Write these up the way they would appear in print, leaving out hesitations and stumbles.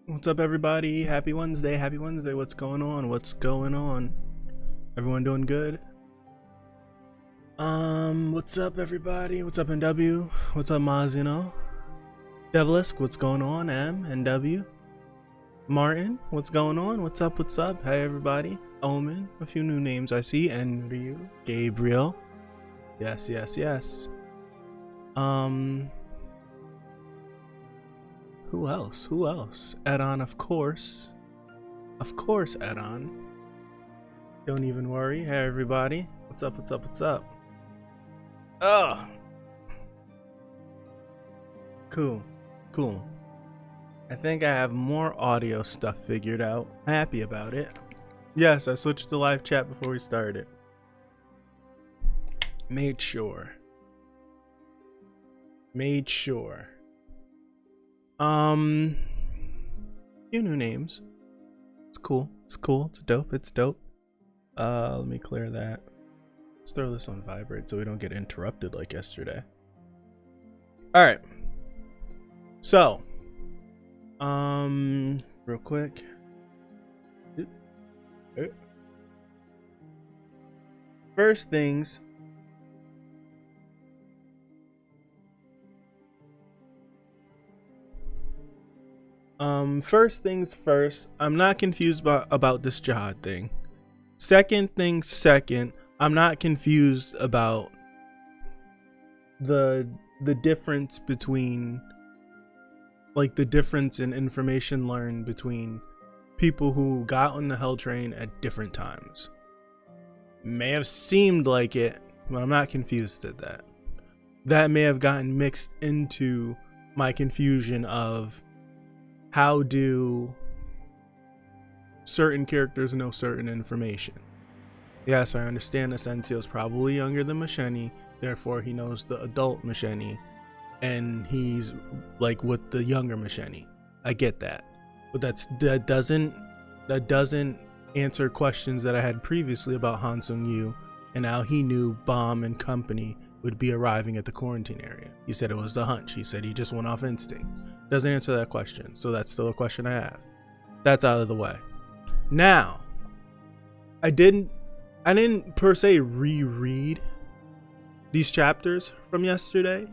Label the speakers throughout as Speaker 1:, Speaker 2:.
Speaker 1: What's up, everybody? Happy Wednesday. Happy Wednesday. What's going on? What's going on? Everyone doing good? What's up, everybody? What's up, NW? What's up, Mazino? Devilisk, what's going on? M, NW? Martin, what's going on? What's up? What's up? Hey, everybody. Omen, a few new names I see. And Ryu, Gabriel. Yes, yes, yes. Who else? Who else? Edahn, of course. Of course, Edahn. Don't even worry. Hey, everybody. What's up? What's up? What's up? Oh. Cool. Cool. I think I have more audio stuff figured out. Happy about it. Yes, I switched to live chat before we started. Made sure. Few new names. It's cool. It's cool. It's dope. It's dope. Let me clear that. Let's throw this on vibrate so we don't get interrupted like yesterday. All right. So, real quick. First things. First things first, I'm not confused about this Jihad thing. Second things second, I'm not confused about the difference between, like, the difference in information learned between people who got on the hell train at different times. May have seemed like it, but I'm not confused at that. That may have gotten mixed into my confusion of how do certain characters know certain information. Yes, I understand Asensio is probably younger than Masheni, therefore he knows the adult Masheni, and he's like with the younger Masheni. I get that, but that doesn't answer questions that I had previously about Han Sung-yu and how he knew Bomb and company would be arriving at the quarantine area. He said it was the hunch. He said he just went off instinct. Doesn't answer that question, so that's still a question I have. That's out of the way. Now, I didn't per se reread these chapters from yesterday.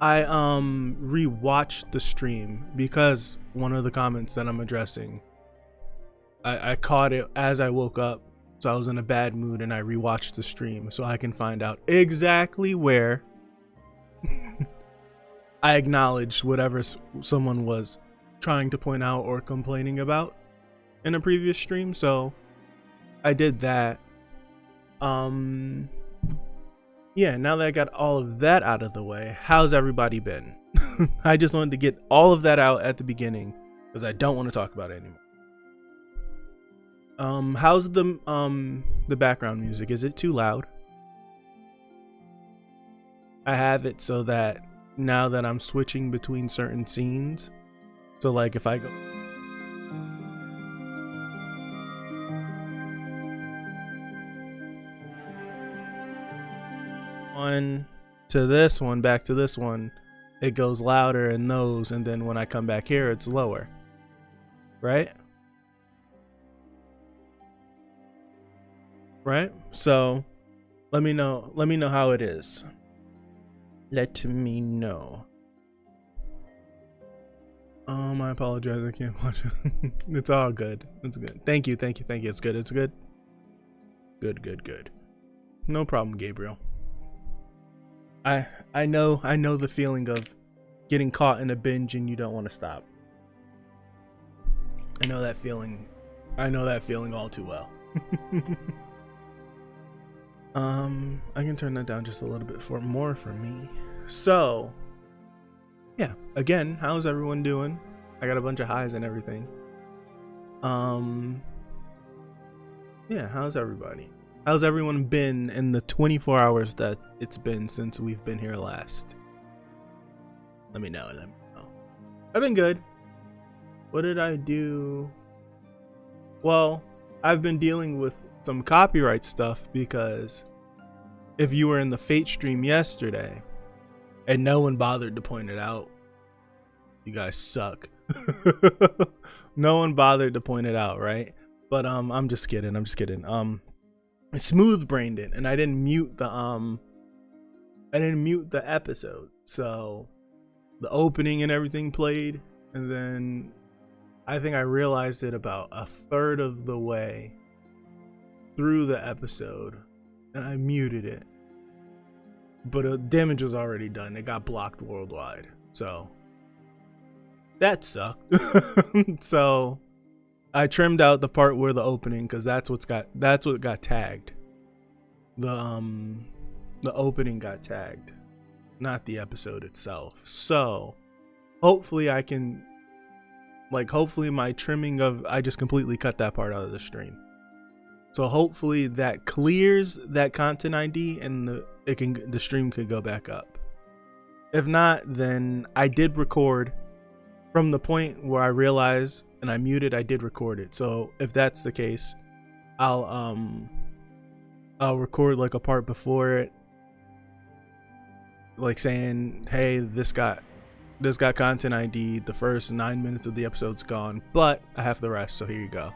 Speaker 1: I rewatched the stream because one of the comments that I'm addressing, I caught it as I woke up, so I was in a bad mood and I rewatched the stream so I can find out exactly where I acknowledged whatever someone was trying to point out or complaining about in a previous stream. So I did that. Yeah, now that I got all of that out of the way, how's everybody been? I just wanted to get all of that out at the beginning because I don't want to talk about it anymore. How's the background music? Is it too loud? I have it so that now that I'm switching between certain scenes, so like if I go on to this one, back to this one, it goes louder in those, and then when I come back here, it's lower, right? Right? So let me know how it is. Let me know. I apologize, I can't watch it. It's all good. It's good. Thank you. It's good. It's good. Good. No problem, Gabriel. I know the feeling of getting caught in a binge and you don't want to stop. I know that feeling all too well. I can turn that down just a little bit more for me. So, yeah, again, how's everyone doing? I got a bunch of highs and everything. Yeah, how's everybody? How's everyone been in the 24 hours that it's been since we've been here last? Let me know. I've been good. What did I do? Well, I've been dealing with some copyright stuff because if you were in the Fate stream yesterday and no one bothered to point it out, you guys suck. No one bothered to point it out, right? But I'm just kidding. I smooth brained it, and I didn't mute the episode. So the opening and everything played, and then I think I realized it about a third of the way through the episode, and I muted it. But damage was already done. It got blocked worldwide. So that sucked. So I trimmed out the part where the opening, because that's what got tagged. The opening got tagged, not the episode itself. So hopefully hopefully my trimming I just completely cut that part out of the stream. So hopefully that clears that content ID and the stream could go back up. If not, then I did record from the point where I realized and I muted. I did record it. So if that's the case, I'll record like a part before it, like saying, hey, this got content ID. The first 9 minutes of the episode's gone, but I have the rest, so here you go.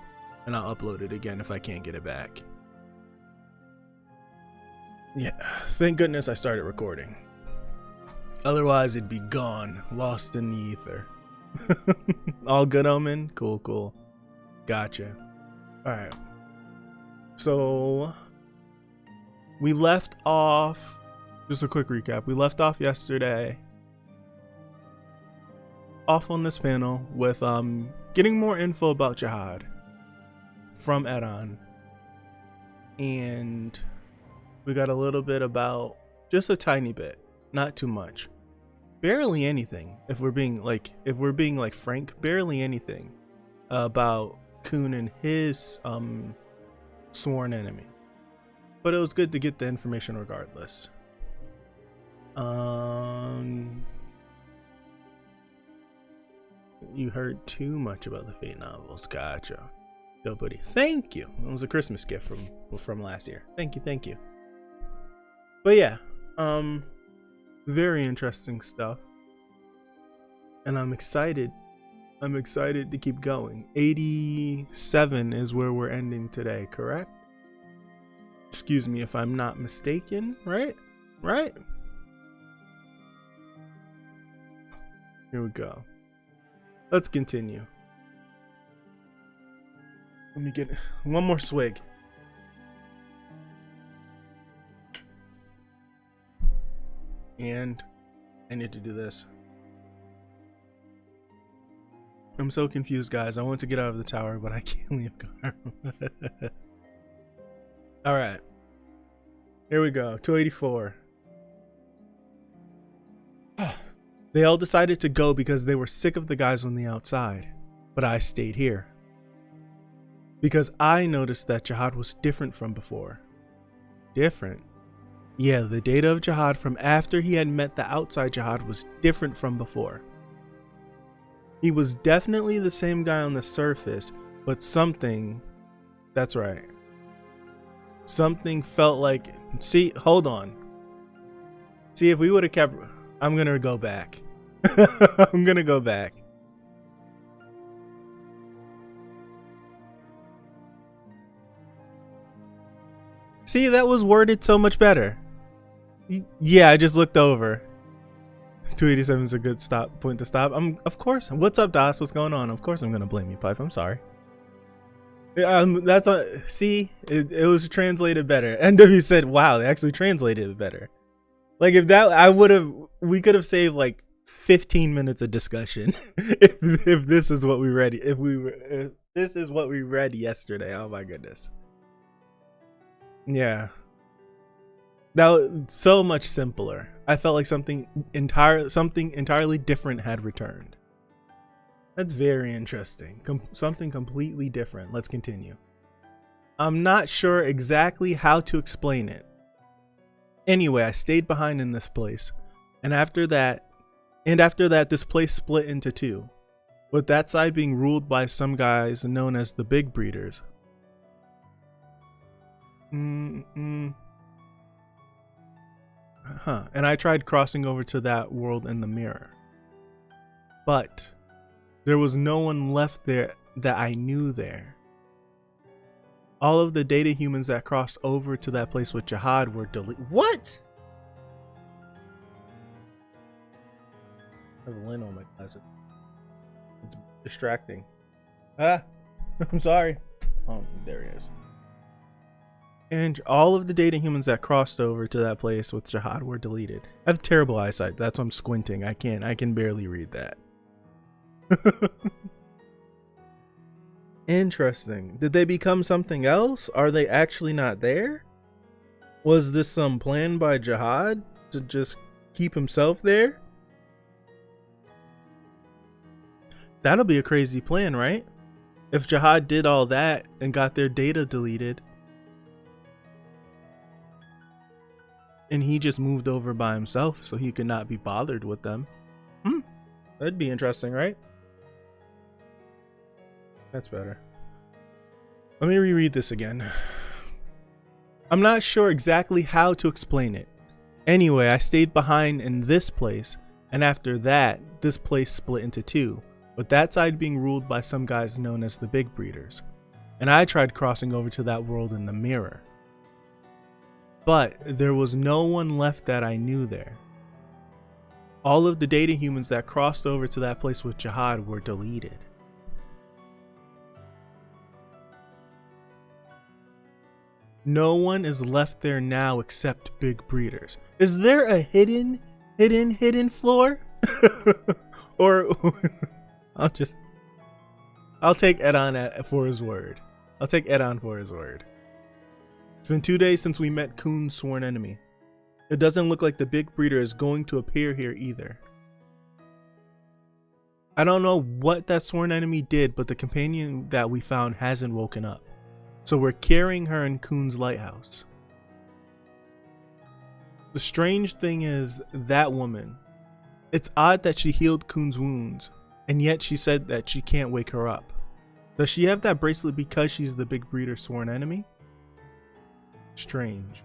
Speaker 1: And I'll upload it again if I can't get it back. Yeah, thank goodness I started recording. Otherwise, it'd be gone, lost in the ether. All good, Omen? Cool. Gotcha. Alright. So, we left off, just a quick recap. We left off yesterday, off on this panel with getting more info about Jihad from Edahn, and we got a little bit about, just a tiny bit, not too much, barely anything, if we're being frank, barely anything about Khun and his sworn enemy. But it was good to get the information regardless. You heard too much about the Fate novels. Gotcha. Yo, buddy. Thank you. It was a Christmas gift from last year. Thank you. But yeah, very interesting stuff. And I'm excited. To keep going. 87 is where we're ending today, correct? Excuse me if I'm not mistaken, right? Here we go. Let's continue. Let me get one more swig. And I need to do this. I'm so confused, guys. I want to get out of the tower, but I can't leave Garm. Alright. Here we go. 284. They all decided to go because they were sick of the guys on the outside. But I stayed here. Because I noticed that Jihad was different from before. Different? Yeah, the data of Jihad from after he had met the outside Jihad was different from before. He was definitely the same guy on the surface, but something... That's right. Something felt like... See, hold on. See, if we would have kept... I'm gonna go back. I'm gonna go back. See, that was worded so much better. Yeah, I just looked over. 287 is a good point to stop. Of course. What's up, Das? What's going on? Of course I'm gonna blame you, Pipe. I'm sorry. That's a see. It was translated better. NW said, "Wow, they actually translated it better." Like if that, we could have saved like 15 minutes of discussion if this is what we read. If this is what we read yesterday. Oh my goodness. Yeah. Now, so much simpler. I felt like something entirely different had returned. That's very interesting. Something completely different. Let's continue. I'm not sure exactly how to explain it. Anyway, I stayed behind in this place, and after that, this place split into two, with that side being ruled by some guys known as the Big Breeders. And I tried crossing over to that world in the mirror. But There was no one left there that I knew there. All of the data humans that crossed over to that place with Jihad were deleted. What? I have a lint on my glasses. It's distracting. Ah, I'm sorry. Oh, there he is. And all of the data humans that crossed over to that place with Jihad were deleted. I have terrible eyesight. That's why I'm squinting. I can barely read that. Interesting. Did they become something else? Are they actually not there? Was this some plan by Jihad to just keep himself there? That'll be a crazy plan, right? If Jihad did all that and got their data deleted, and he just moved over by himself so he could not be bothered with them. That'd be interesting, right? That's better. Let me reread this again. I'm not sure exactly how to explain it. Anyway, I stayed behind in this place, and after that, this place split into two, with that side being ruled by some guys known as the Big Breeders. And I tried crossing over to that world in the mirror. But there was no one left that I knew there. All of the data humans that crossed over to that place with Jihad were deleted. No one is left there now except Big Breeders. Is there a hidden floor? Or I'll take Edahn for his word. I'll take Edahn for his word. It's been 2 days since we met Khun's sworn enemy. It doesn't look like the Big Breeder is going to appear here either. I don't know what that sworn enemy did, but the companion that we found hasn't woken up. So we're carrying her in Khun's lighthouse. The strange thing is that woman. It's odd that she healed Khun's wounds, and yet she said that she can't wake her up. Does she have that bracelet because she's the Big Breeder's sworn enemy? Strange.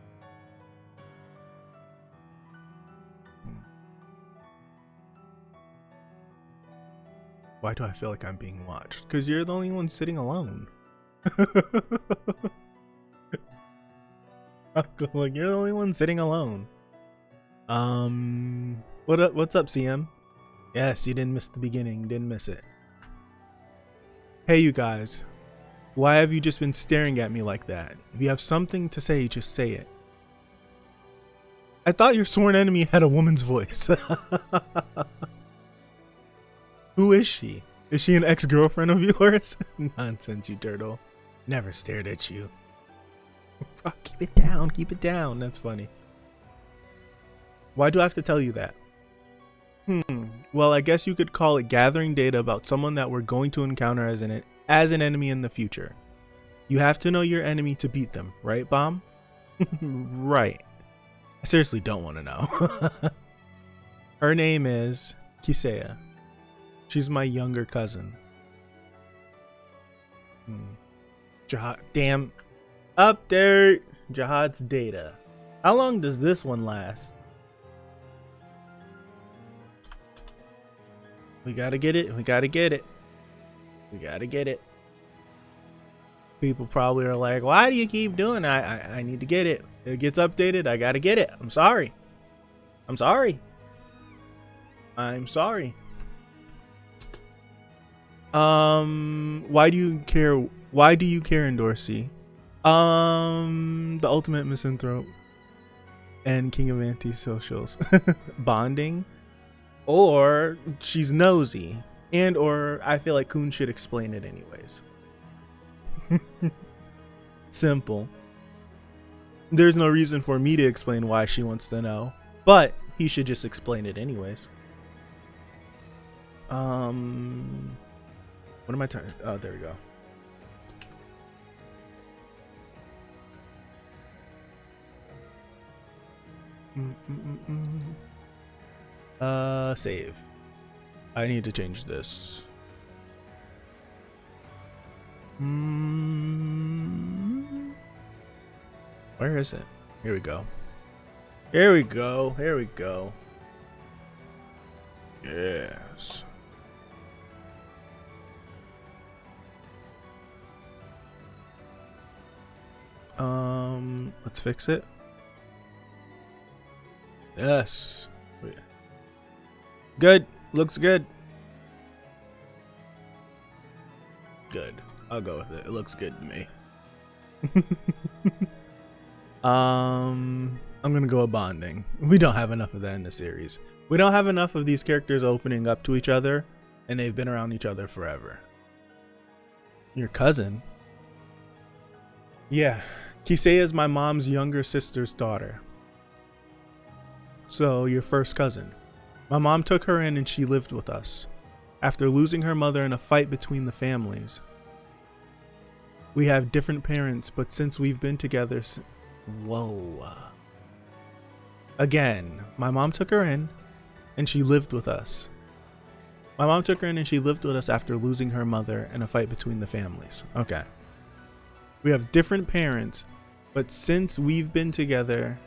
Speaker 1: Why do I feel like I'm being watched? Because you're the only one sitting alone. Like, you're the only one sitting alone. What's up, CM? Yes, you didn't miss the beginning. Didn't miss it. Hey, you guys. Why have you just been staring at me like that? If you have something to say, just say it. I thought your sworn enemy had a woman's voice. Who is she? Is she an ex-girlfriend of yours? Nonsense, you turtle. Never stared at you. Keep it down, keep it down. That's funny. Why do I have to tell you that? Well, I guess you could call it gathering data about someone that we're going to encounter as an enemy in the future. You have to know your enemy to beat them, right, Bomb? Right. I seriously don't want to know. Her name is Kisea. She's my younger cousin. Jihad. Damn. Update. Jihad's data. How long does this one last? We gotta get it. We gotta get it. We gotta get it. People probably are like, why do you keep doing that? I need to get it. It gets updated. I gotta get it. I'm sorry. I'm sorry. I'm sorry. Why do you care? Why do you care, Endorsi? The ultimate misanthrope and king of anti-socials. Bonding, or she's nosy, and or I feel like Khun should explain it anyways. Simple. There's no reason for me to explain why she wants to know, but he should just explain it anyways. What am I talking? Oh, there we go. Save. I need to change this. Where is it? Here we go. Here we go. Here we go. Yes. Let's fix it. Yes. Good. Looks good. Good. I'll go with it. It looks good to me. I'm gonna go with bonding. We don't have enough of that in the series. We don't have enough of these characters opening up to each other, and they've been around each other forever. Your cousin? Yeah. Kisei is my mom's younger sister's daughter. So, your first cousin. My mom took her in and she lived with us. After losing her mother in a fight between the families. We have different parents, but since we've been together whoa. Again, my mom took her in and she lived with us. My mom took her in and she lived with us after losing her mother in a fight between the families. Okay. We have different parents, but since we've been together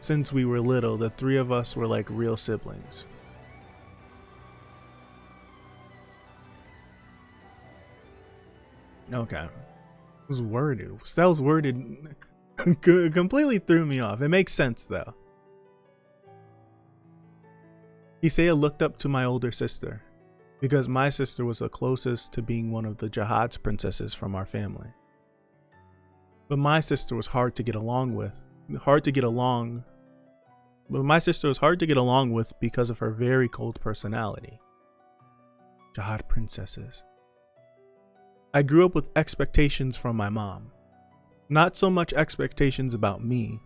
Speaker 1: since we were little, the three of us were like real siblings. Okay. It was worded. That was worded completely threw me off. It makes sense though. Isaiah looked up to my older sister because my sister was the closest to being one of the Jihad's princesses from our family. But my sister was hard to get along with. But my sister was hard to get along with because of her very cold personality. Jihad princesses. I grew up with expectations from my mom. Not so much expectations about me,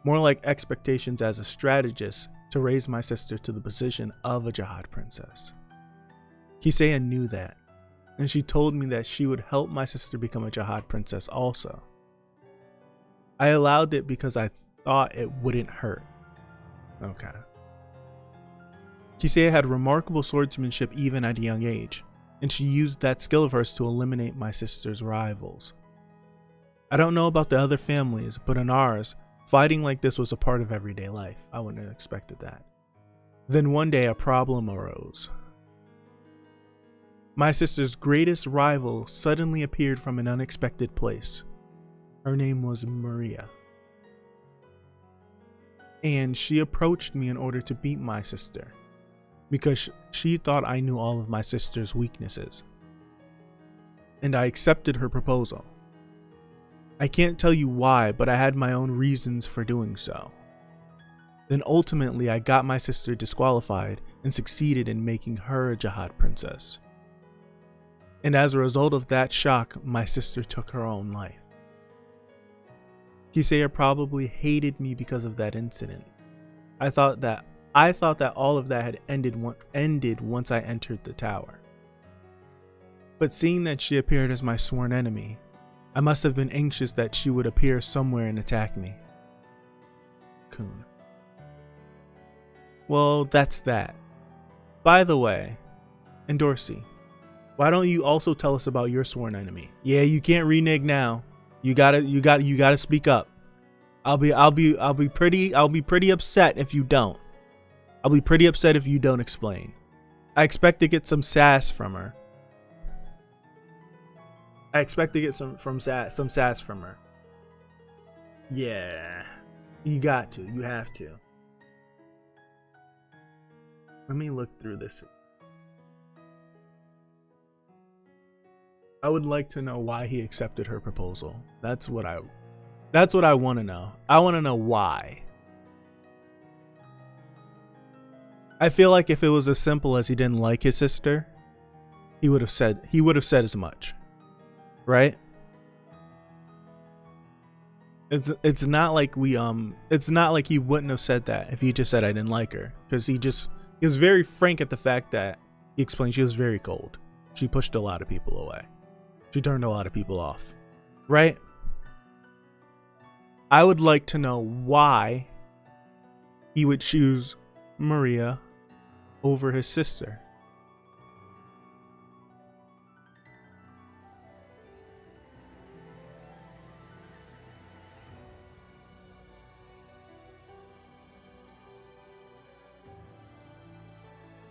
Speaker 1: more like expectations as a strategist to raise my sister to the position of a Jihad princess. Kisea knew that, and she told me that she would help my sister become a Jihad princess also. I allowed it because I thought it wouldn't hurt. Okay. Kisea had remarkable swordsmanship even at a young age, and she used that skill of hers to eliminate my sister's rivals. I don't know about the other families, but in ours, fighting like this was a part of everyday life. I wouldn't have expected that. Then one day a problem arose. My sister's greatest rival suddenly appeared from an unexpected place. Her name was Maria. And she approached me in order to beat my sister, because she thought I knew all of my sister's weaknesses. And I accepted her proposal. I can't tell you why, but I had my own reasons for doing so. Then ultimately I got my sister disqualified and succeeded in making her a Jihad princess. And as a result of that shock, my sister took her own life. Kisea probably hated me because of that incident. I thought that all of that had ended once I entered the tower. But seeing that she appeared as my sworn enemy, I must have been anxious that she would appear somewhere and attack me. Khun. Well, that's that. By the way, Endorsi, why don't you also tell us about your sworn enemy? Yeah, you can't renege now. You gotta speak up. I'll be pretty upset if you don't. I'll be pretty upset if you don't explain. I expect to get some sass from her. I expect to get some sass from her. Yeah. You got to. You have to. Let me look through this. I would like to know why he accepted her proposal. That's what I want to know. I want to know why. I feel like if it was as simple as he didn't like his sister, he would have said as much. Right? It's not like it's not like he wouldn't have said that if he just said I didn't like her, because he was very frank at the fact that he explained she was very cold. She pushed a lot of people away. She turned a lot of people off. Right? I would like to know why he would choose Maria over his sister.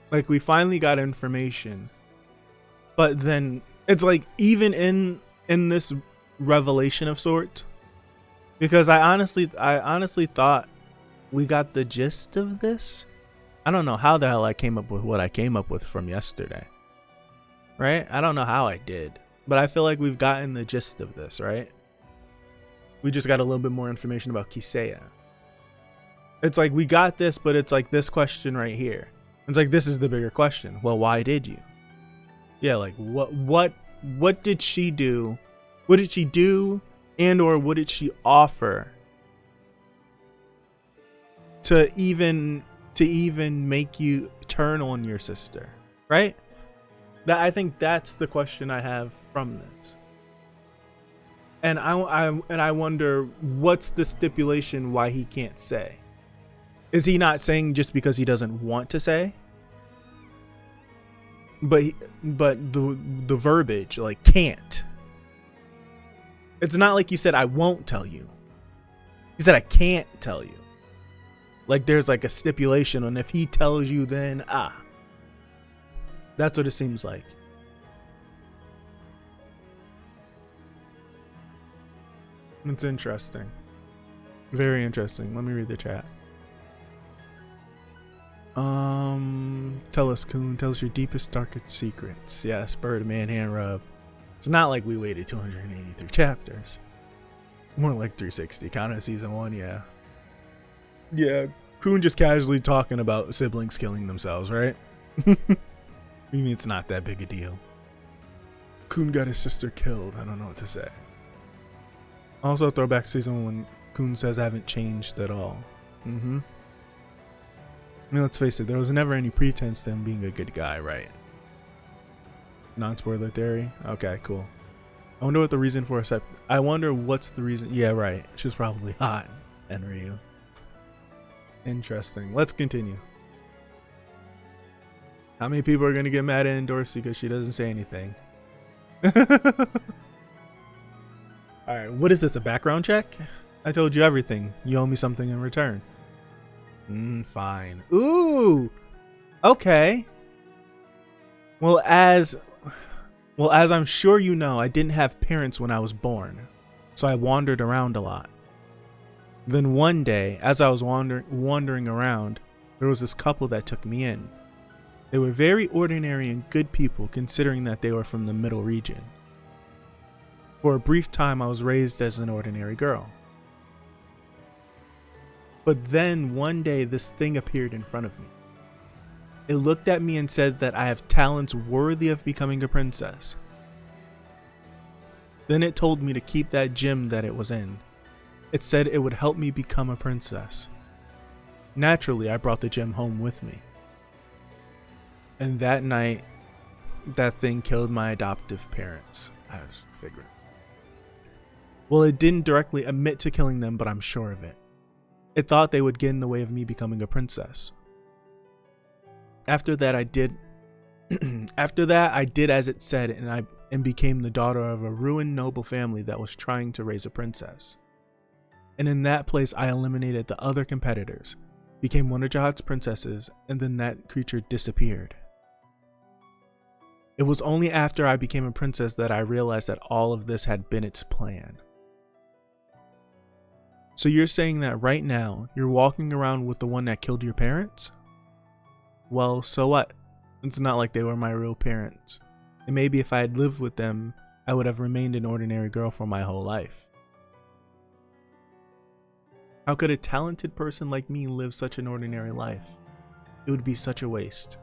Speaker 1: Like, we finally got information, but then it's like, even in this revelation of sorts, Because I honestly thought we got the gist of this. I don't know how the hell I came up with what I came up with from yesterday. Right? I don't know how I did, but I feel like we've gotten the gist of this, right? We just got a little bit more information about Kisea. It's like we got this, but it's like this question right here. It's like this is the bigger question. Well, why did you? Yeah, like what did she do? What did she do, and or what did she offer to even make you turn on your sister, right? That, I think that's the question I have from this. And I wonder what's the stipulation why he can't say. Is he not saying just because he doesn't want to say? But the verbiage, like, can't. It's not like he said I won't tell you. He said I can't tell you. Like there's like a stipulation on if he tells you, then that's what it seems like. It's interesting. Very interesting. Let me read the chat. Tell us, Khun. Tell us your deepest, darkest secrets. Yes, Bird Man hand rub. It's not like we waited 283 chapters. More like 360. Kind of season 1, yeah. Yeah, Khun just casually talking about siblings killing themselves, right? You mean it's not that big a deal? Khun got his sister killed. I don't know what to say. Also, throwback to season 1 when Khun says I haven't changed at all. I mean, let's face it, there was never any pretense to him being a good guy, right? Non-spoiler theory? Okay, cool. I wonder what the reason for I wonder what's the reason. Yeah, right. She's probably hot. Enryu. Interesting. Let's continue. How many people are going to get mad at Endorsi because she doesn't say anything? Alright, what is this, a background check? I told you everything. You owe me something in return. Fine. Ooh! Okay. Well, as I'm sure you know, I didn't have parents when I was born, so I wandered around a lot. Then one day, as I was wandering around, there was this couple that took me in. They were very ordinary and good people, considering that they were from the middle region. For a brief time, I was raised as an ordinary girl. But then one day, this thing appeared in front of me. It looked at me and said that I have talents worthy of becoming a princess. Then it told me to keep that gem that it was in. It said it would help me become a princess. Naturally, I brought the gem home with me. And that night, that thing killed my adoptive parents. I was figuring. Well, it didn't directly admit to killing them, but I'm sure of it. It thought they would get in the way of me becoming a princess. After that, I did as it said, and became the daughter of a ruined noble family that was trying to raise a princess. And in that place, I eliminated the other competitors, became one of Jahad's princesses, and then that creature disappeared. It was only after I became a princess that I realized that all of this had been its plan. So you're saying that right now, you're walking around with the one that killed your parents? Well, so what? It's not like they were my real parents. And maybe if I had lived with them, I would have remained an ordinary girl for my whole life. How could a talented person like me live such an ordinary life? It would be such a waste.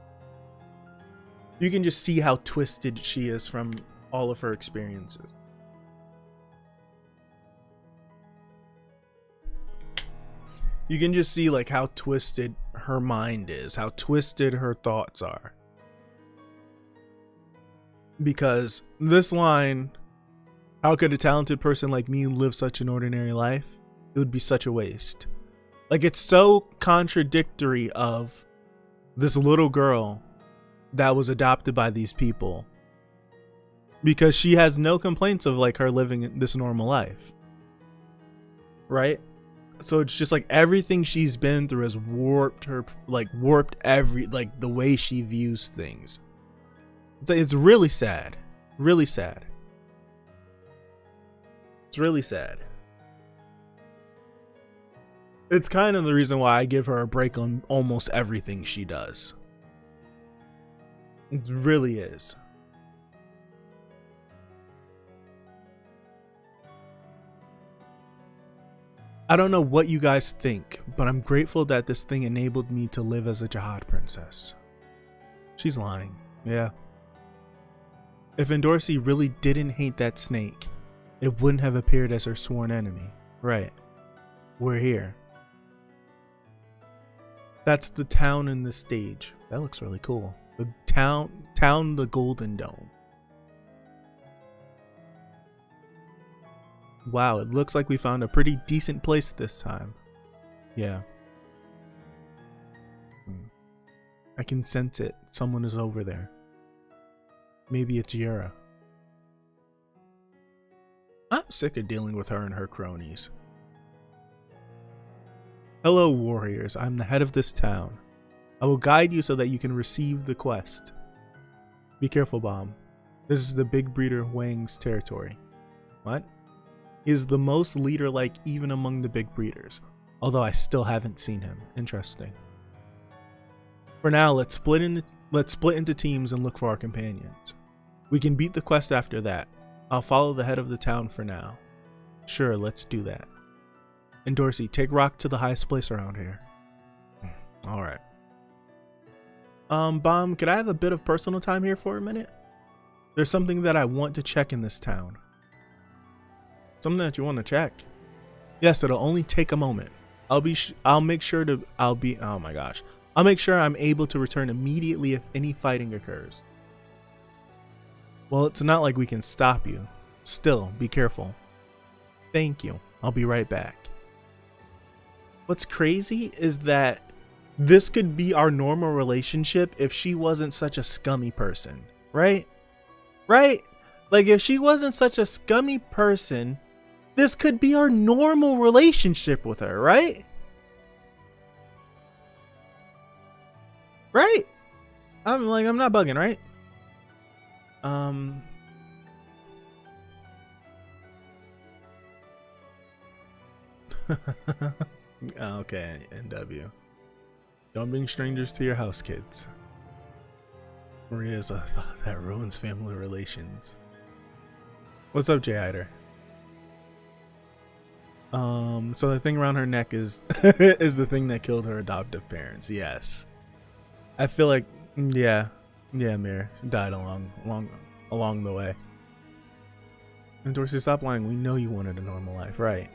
Speaker 1: You can just see how twisted she is from all of her experiences. You can just see like how twisted her mind is, how twisted her thoughts are. Because this line, how could a talented person like me live such an ordinary life? It would be such a waste. Like, it's so contradictory of this little girl that was adopted by these people, because she has no complaints of like her living this normal life, right? So it's just like everything she's been through has warped her, like warped the way she views things. It's really sad. Really sad. It's really sad. It's kind of the reason why I give her a break on almost everything she does. It really is. I don't know what you guys think, but I'm grateful that this thing enabled me to live as a Jihad princess. She's lying. Yeah. If Endorsi really didn't hate that snake, it wouldn't have appeared as her sworn enemy. Right. We're here. That's the town and the stage. That looks really cool. The town, the Golden Dome. Wow, it looks like we found a pretty decent place this time. Yeah. I can sense it. Someone is over there. Maybe it's Yura. I'm sick of dealing with her and her cronies. Hello, warriors. I'm the head of this town. I will guide you so that you can receive the quest. Be careful, Bomb. This is the big breeder Wang's territory. What? He is the most leader-like even among the big breeders, although I still haven't seen him. Interesting. For now, let's split into teams and look for our companions. We can beat the quest after that. I'll follow the head of the town for now. Sure, let's do that. Endorsi, take Rock to the highest place around here. Alright. Bomb, could I have a bit of personal time here for a minute? There's something that I want to check in this town. Something that you want to check? Yes, it'll only take a moment. I'll make sure I'm able to return immediately if any fighting occurs. Well, it's not like we can stop you. Still, be careful. Thank you. I'll be right back. What's crazy is that this could be our normal relationship if she wasn't such a scummy person, right? Right? Like, if she wasn't such a scummy person, this could be our normal relationship with her, right? Right? I'm not bugging, right? Okay, NW. Don't bring strangers to your house, kids. Maria's a thought that ruins family relations. What's up, Jihad? So the thing around her neck is is the thing that killed her adoptive parents. Yes. I feel like yeah, Mir died along the way. Endorsi, stop lying. We know you wanted a normal life, right?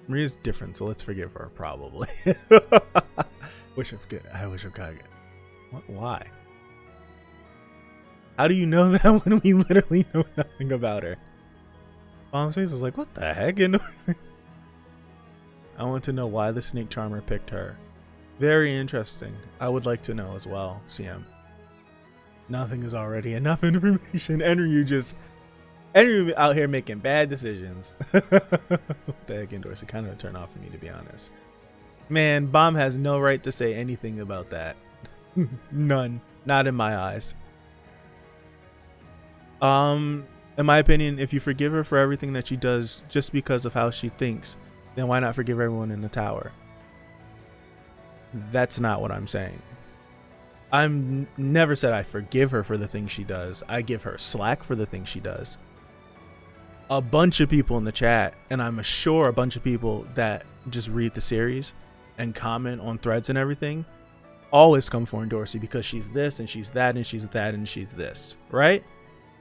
Speaker 1: Maria's different, so let's forgive her, probably. I wish I could. What? Why? How do you know that when we literally know nothing about her? Bomb's face was like, what the heck? Endorsi? I want to know why the snake charmer picked her. Very interesting. I would like to know as well, CM. Nothing is already enough information. Enryu out here making bad decisions. What the heck, Endorsi? Kind of a turn off for me, to be honest. Man, Bomb has no right to say anything about that. None. Not in my eyes. In my opinion, if you forgive her for everything that she does just because of how she thinks, then why not forgive everyone in the tower? That's not what I'm saying. I'm never said I forgive her for the things she does. I give her slack for the things she does. A bunch of people in the chat, and I'm sure a bunch of people that just read the series and comment on threads and everything, always come for Endorsi because she's this and she's that and she's that and she's this, right?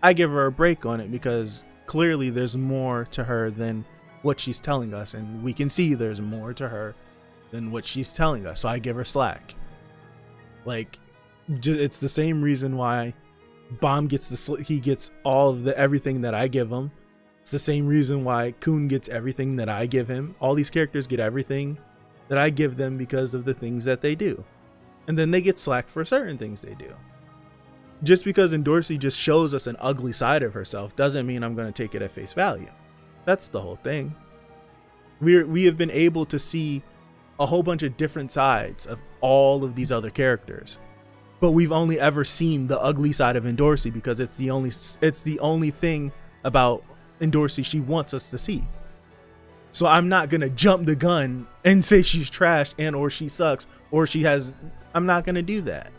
Speaker 1: I give her a break on it because clearly there's more to her than what she's telling us, and we can see there's more to her than what she's telling us, so I give her slack. Like, it's the same reason why Bomb gets he gets all of everything that I give him. It's the same reason why Khun gets everything that I give him. All these characters get everything that I give them because of the things that they do, and then they get slack for certain things they do. Just because Endorsi just shows us an ugly side of herself doesn't mean I'm going to take it at face value. That's the whole thing. We have been able to see a whole bunch of different sides of all of these other characters, but we've only ever seen the ugly side of Endorsi because it's the only thing about Endorsi she wants us to see. So I'm not gonna jump the gun and say she's trash and or she sucks or she has. I'm not gonna do that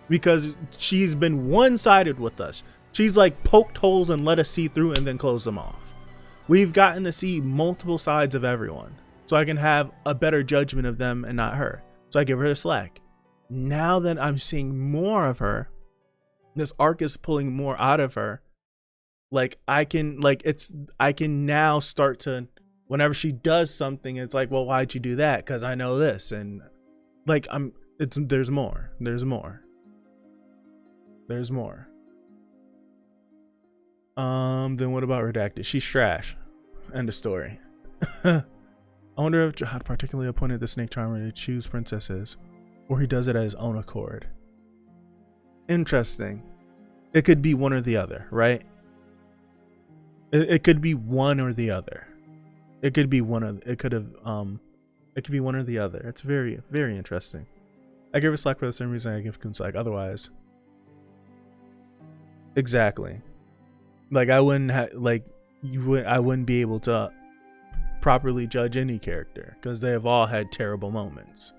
Speaker 1: because she's been one-sided with us. She's like poked holes and let us see through and then close them off. We've gotten to see multiple sides of everyone, so I can have a better judgment of them and not her. So I give her the slack. Now that I'm seeing more of her, this arc is pulling more out of her. Like I can now start to, whenever she does something, it's like, well, why'd you do that? Because I know this, and like there's more. There's more. Then what about Redacted? She's trash. End of story. I wonder if Jihad particularly appointed the snake charmer to choose princesses, or he does it at his own accord. Interesting. It could be one or the other, right? It could be one or the other. It could be one of. It could be one or the other. It's very, very interesting. I give her slack for the same reason I give Khun slack. Otherwise, exactly. Like I wouldn't I wouldn't be able to properly judge any character because they have all had terrible moments.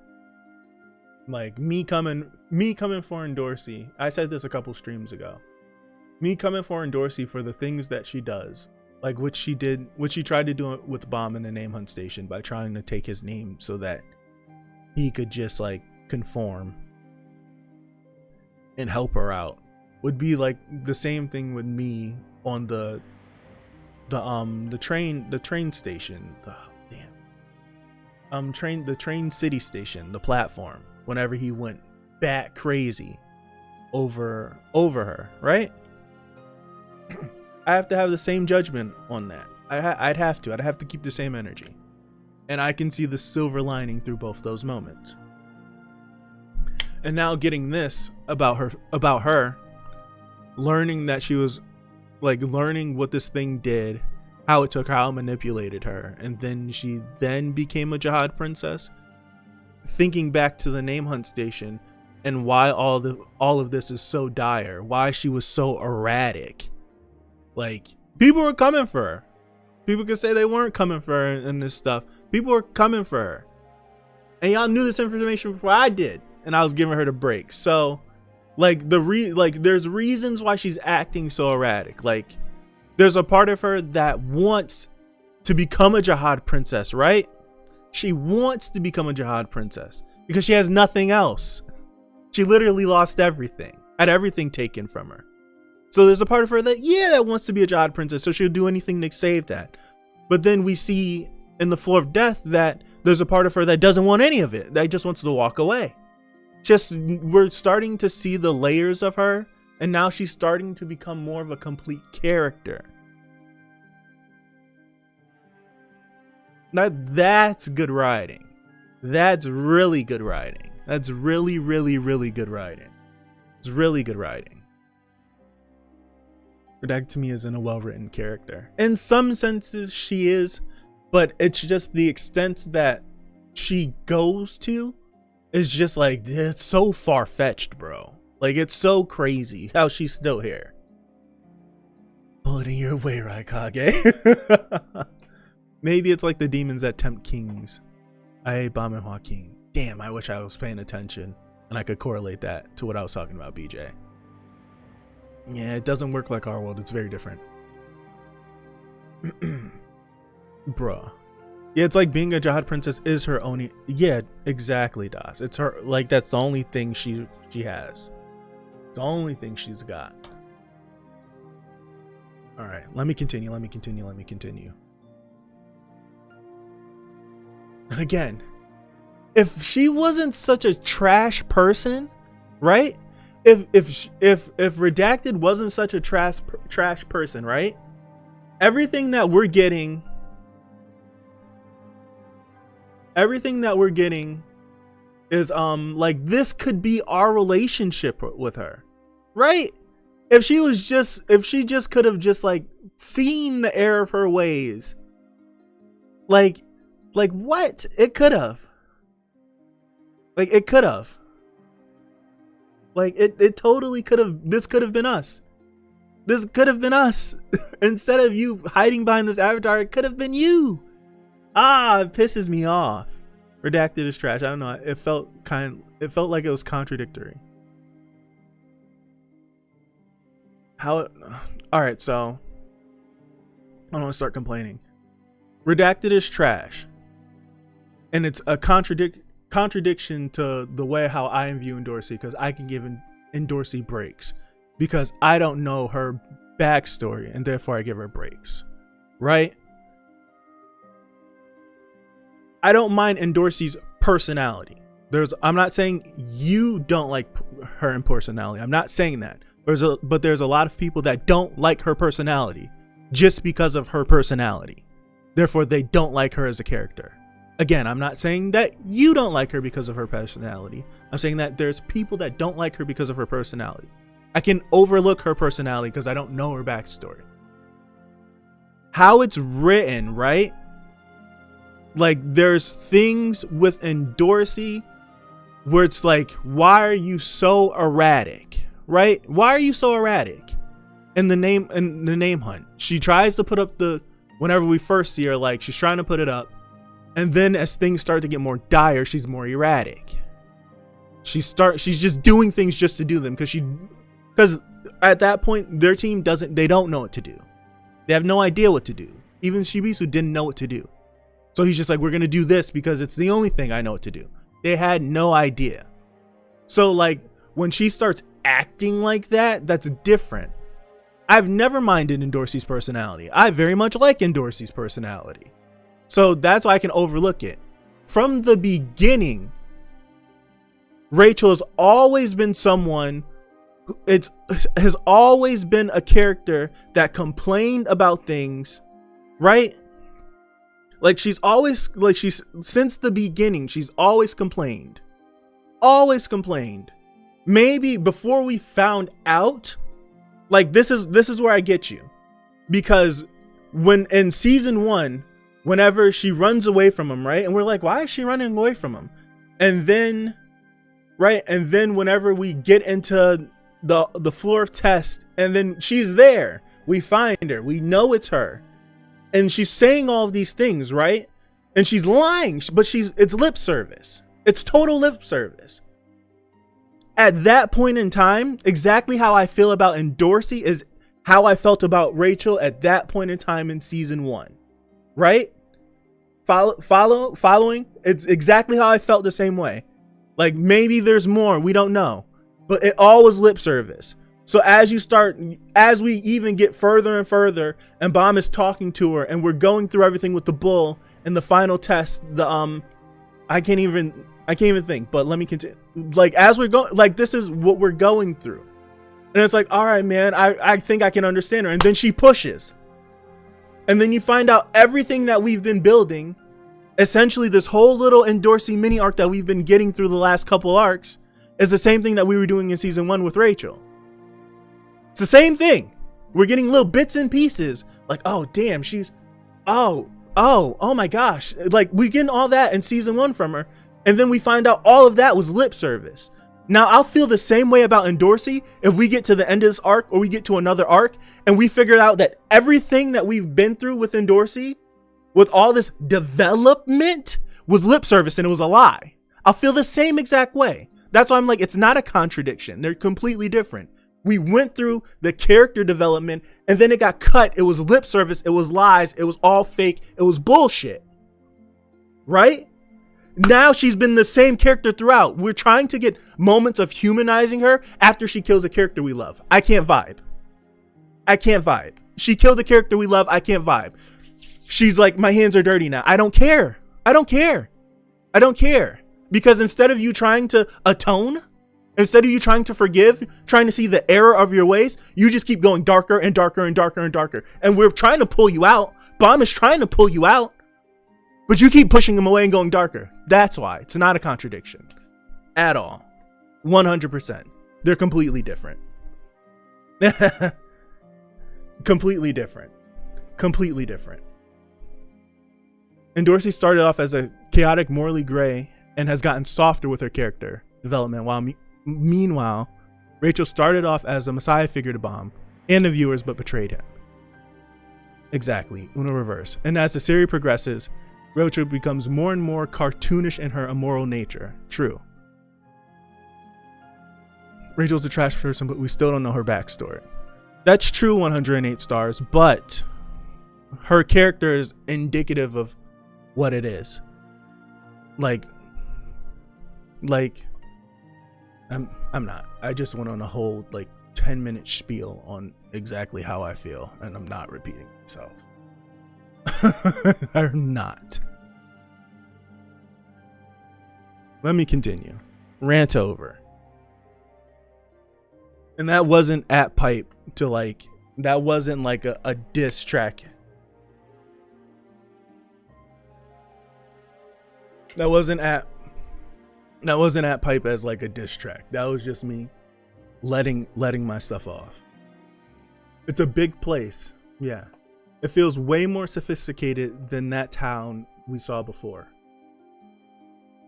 Speaker 1: Like me coming for Endorsi. I said this a couple streams ago. Me coming for Endorsi for the things that she does, like what she tried to do with Bomb in the name hunt station by trying to take his name so that he could just like conform and help her out, would be like the same thing with me on the train station, the train city station, the platform, whenever he went bat crazy over her, right? I have to have the same judgment on that. I'd have to keep the same energy, and I can see the silver lining through both those moments. And now getting this about her, learning that she was like learning what this thing did, how it took her, how it manipulated her, and then she became a Jihad princess. Thinking back to the name hunt station and why all of this is so dire, why she was so erratic. Like people were coming for her. People could say they weren't coming for her and this stuff. People were coming for her, and y'all knew this information before I did, and I was giving her the break. So like there's reasons why she's acting so erratic. Like there's a part of her that wants to become a Jihad princess, right? She wants to become a Jihad princess because she has nothing else. She literally lost everything, had everything taken from her. So there's a part of her that wants to be a Jihad princess, so she'll do anything to save that. But then we see in the Floor of Death that there's a part of her that doesn't want any of it, that just wants to walk away. We're starting to see the layers of her, and now she's starting to become more of a complete character. Now that's good writing. That's really good writing. That's really, really, really good writing. It's really good writing. Redacted to me isn't a well-written character. In some senses she is, but it's just the extent that she goes to is just like, it's so far-fetched, bro. Like it's so crazy how she's still here. Pull it in your way, Raikage. Maybe it's like the demons that tempt kings. I Bomb and Joaquin. Damn, I wish I was paying attention and I could correlate that to what I was talking about, BJ. Yeah, it doesn't work like our world. It's very different. Bruh. Yeah, it's like being a Jihad princess is her only. Yeah, exactly, Das. It's her, like, that's the only thing she has. It's the only thing she's got. All right, let me continue. And again, if she wasn't such a trash person, right? If Redacted wasn't such a trash person, right? Everything that we're getting is like this could be our relationship with her, right? If she just could have just like seen the error of her ways, like what? It could have. Like it could have. Like it totally could have. This could have been us. This could have been us. Instead of you hiding behind this avatar, it could have been you. It pisses me off. Redacted is trash. I don't know. It felt like it was contradictory. All right, so I don't want to start complaining. Redacted is trash, and it's a contradiction to the way how I view Endorsi, because I can give Endorsi breaks because I don't know her backstory, and therefore I give her breaks, right? I don't mind Endorsi's personality. I'm not saying you don't like her in personality. I'm not saying that. But there's a lot of people that don't like her personality just because of her personality. Therefore, they don't like her as a character. Again, I'm not saying that you don't like her because of her personality. I'm saying that there's people that don't like her because of her personality. I can overlook her personality because I don't know her backstory. How it's written, right? Like, there's things with Endorsi where it's like, why are you so erratic? Right? Why are you so erratic? In the name hunt, she tries to put up whenever we first see her, like, she's trying to put it up, and then as things start to get more dire, she's more erratic. She's just doing things just to do them because at that point their team don't know what to do. They have no idea what to do. Even Shibisu didn't know what to do. So he's just like, we're gonna do this because it's the only thing I know what to do. They had no idea. So like, when she starts acting like that, that's different. I've never minded Endorsi's personality. I very much like Endorsi's personality. So that's why I can overlook it. From the beginning, Rachel has always been someone has always been a character that complained about things, right? Like, since the beginning, she's always complained. Always complained. Maybe before we found out, like, this is where I get you. Because when in season 1, whenever she runs away from him, right? And we're like, why is she running away from him? And then, right? And then whenever we get into the floor of test, and then she's there, we find her, we know it's her. And she's saying all of these things, right? And she's lying, but it's lip service. It's total lip service. At that point in time, exactly how I feel about Endorsi is how I felt about Rachel at that point in time in season 1, right? Following? It's exactly how I felt the same way. Like, maybe there's more, we don't know, but it all was lip service. So as we even get further and further, and Bomb is talking to her, and we're going through everything with the bull and the final test, I can't even think, but let me continue. Like, as we're going, like, this is what we're going through. And it's like, all right, man, I think I can understand her. And then she pushes. And then you find out everything that we've been building, essentially this whole little Endorsi mini arc that we've been getting through the last couple arcs, is the same thing that we were doing in season 1 with Rachel. It's the same thing. We're getting little bits and pieces. Like, oh, damn, oh my gosh. Like, we're getting all that in season 1 from her. And then we find out all of that was lip service. Now, I'll feel the same way about Endorsi if we get to the end of this arc, or we get to another arc, and we figure out that everything that we've been through with Endorsi, with all this development, was lip service and it was a lie. I'll feel the same exact way. That's why I'm like, it's not a contradiction. They're completely different. We went through the character development, and then it got cut. It was lip service. It was lies. It was all fake. It was bullshit. Right? Now she's been the same character throughout. We're trying to get moments of humanizing her after she kills a character we love. I can't vibe. She killed a character we love. I can't vibe. She's like, my hands are dirty now. I don't care. Because instead of you trying to atone, instead of you trying to forgive, trying to see the error of your ways, you just keep going darker and darker and darker and darker. And we're trying to pull you out. Bomb is trying to pull you out. But you keep pushing them away and going darker. That's why. It's not a contradiction. At all. 100%. They're completely different. Completely different. Endorsi started off as a chaotic, morally gray, and has gotten softer with her character development, while meanwhile, Rachel started off as a messiah figure to Bomb and the viewers, but betrayed him. Exactly. Uno reverse. And as the series progresses, Rachel becomes more and more cartoonish in her immoral nature. True. Rachel's a trash person, but we still don't know her backstory. That's true, 108 stars, but her character is indicative of what it is. Like I'm not. I just went on a whole like 10-minute spiel on exactly how I feel, and I'm not repeating myself. I'm not. Let me continue. Rant over. And that wasn't at pipe to like, that wasn't like a diss track. That wasn't at pipe as like a diss track. That was just me letting my stuff off. It's a big place. Yeah. It feels way more sophisticated than that town we saw before.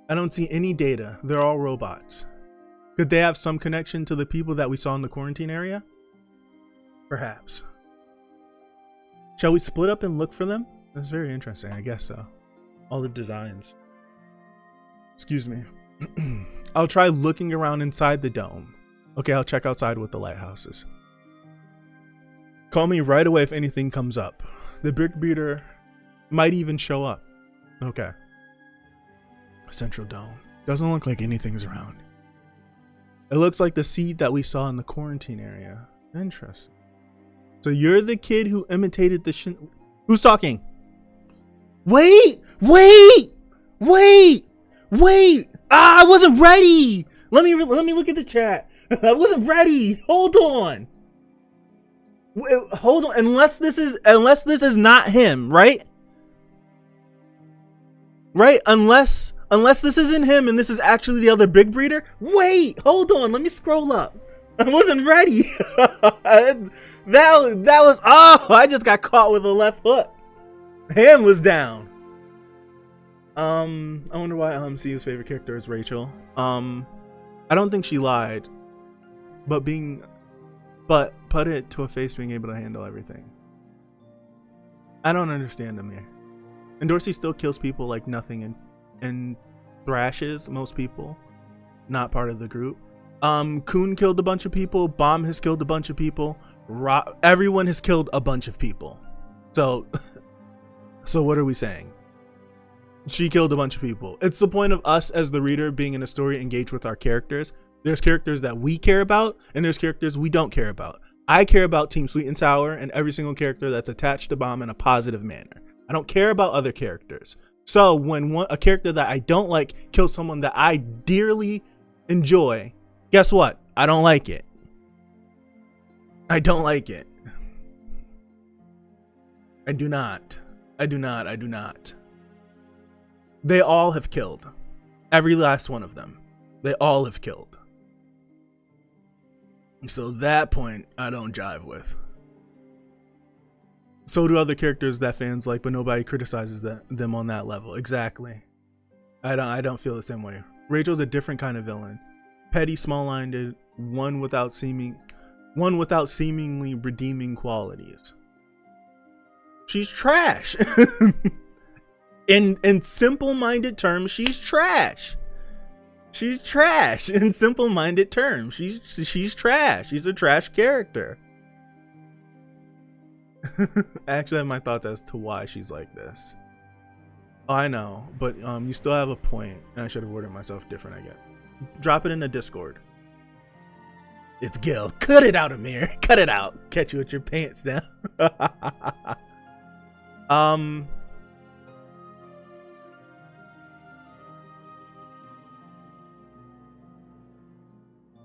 Speaker 1: I don't see any data. They're all robots. Could they have some connection to the people that we saw in the quarantine area? Perhaps. Shall we split up and look for them? That's very interesting. I guess so. All the designs. Excuse me. I'll try looking around inside the dome. Okay, I'll check outside with the lighthouses. Call me right away if anything comes up. The brick beater might even show up. Okay. Central dome. Doesn't look like anything's around. It looks like the seed that we saw in the quarantine area. Interesting. So you're the kid who imitated the Who's talking? Wait! Ah, I wasn't ready. Let me look at the chat. I wasn't ready. Hold on. Hold on. Unless this is not him, right? Right? Unless this isn't him and this is actually the other big breeder. Wait, hold on. Let me scroll up. I wasn't ready. that was I just got caught with a left hook. Hand was down. I wonder why CU's favorite character is Rachel. I don't think she lied, but put it to a face being able to handle everything. I don't understand him here. Endorsi still kills people like nothing and thrashes most people. Not part of the group. Khun killed a bunch of people. Bomb has killed a bunch of people. Everyone has killed a bunch of people. So what are we saying? She killed a bunch of people. It's the point of us as the reader being in a story engaged with our characters. There's characters that we care about and there's characters we don't care about. I care about Team Sweet and Sour and every single character that's attached to Bomb in a positive manner. I don't care about other characters. So when a character that I don't like kills someone that I dearly enjoy, guess what? I don't like it. I don't like it. I do not. They all have killed. Every last one of them. They all have killed. So that point, I don't jive with. So do other characters that fans like, but nobody criticizes them on that level. Exactly. I don't feel the same way. Rachel's a different kind of villain. Petty, small-minded, one without seemingly redeeming qualities. She's trash. In simple-minded terms, she's trash. She's trash in simple-minded terms. She's trash. She's a trash character. I actually have my thoughts as to why she's like this. Oh, I know, but you still have a point, and I should have worded myself different, I guess. Drop it in the Discord. It's Gil. Cut it out, Amir. Cut it out. Catch you with your pants down.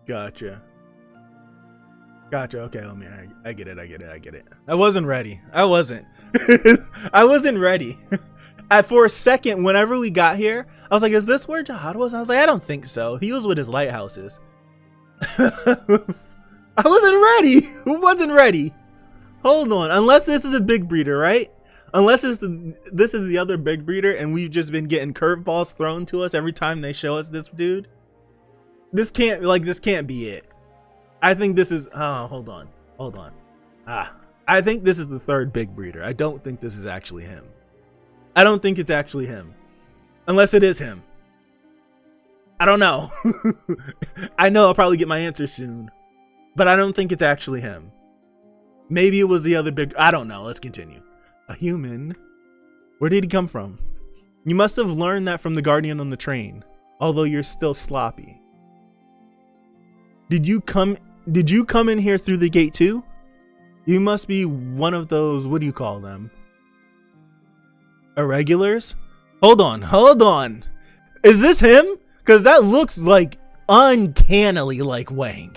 Speaker 1: Gotcha. Okay, Amir. I get it. I wasn't ready. I wasn't ready. For a second, whenever we got here, I was like, is this where Jahad was? I was like, I don't think so. He was with his lighthouses. I wasn't ready. Hold on. Unless this is a big breeder, right? Unless this is the other big breeder and we've just been getting curveballs thrown to us every time they show us this dude. This can't be it. I think this is, hold on. I think this is the third big breeder. I don't think this is actually him. I don't think it's actually him. Unless it is him. I don't know. I know I'll probably get my answer soon. But I don't think it's actually him. Maybe it was the other big... I don't know. Let's continue. A human? Where did he come from? You must have learned that from the Guardian on the train. Although you're still sloppy. Did you come in here through the gate too? You must be one of those... What do you call them? Irregulars? Hold on. Is this him? Because that looks like uncannily like Wang.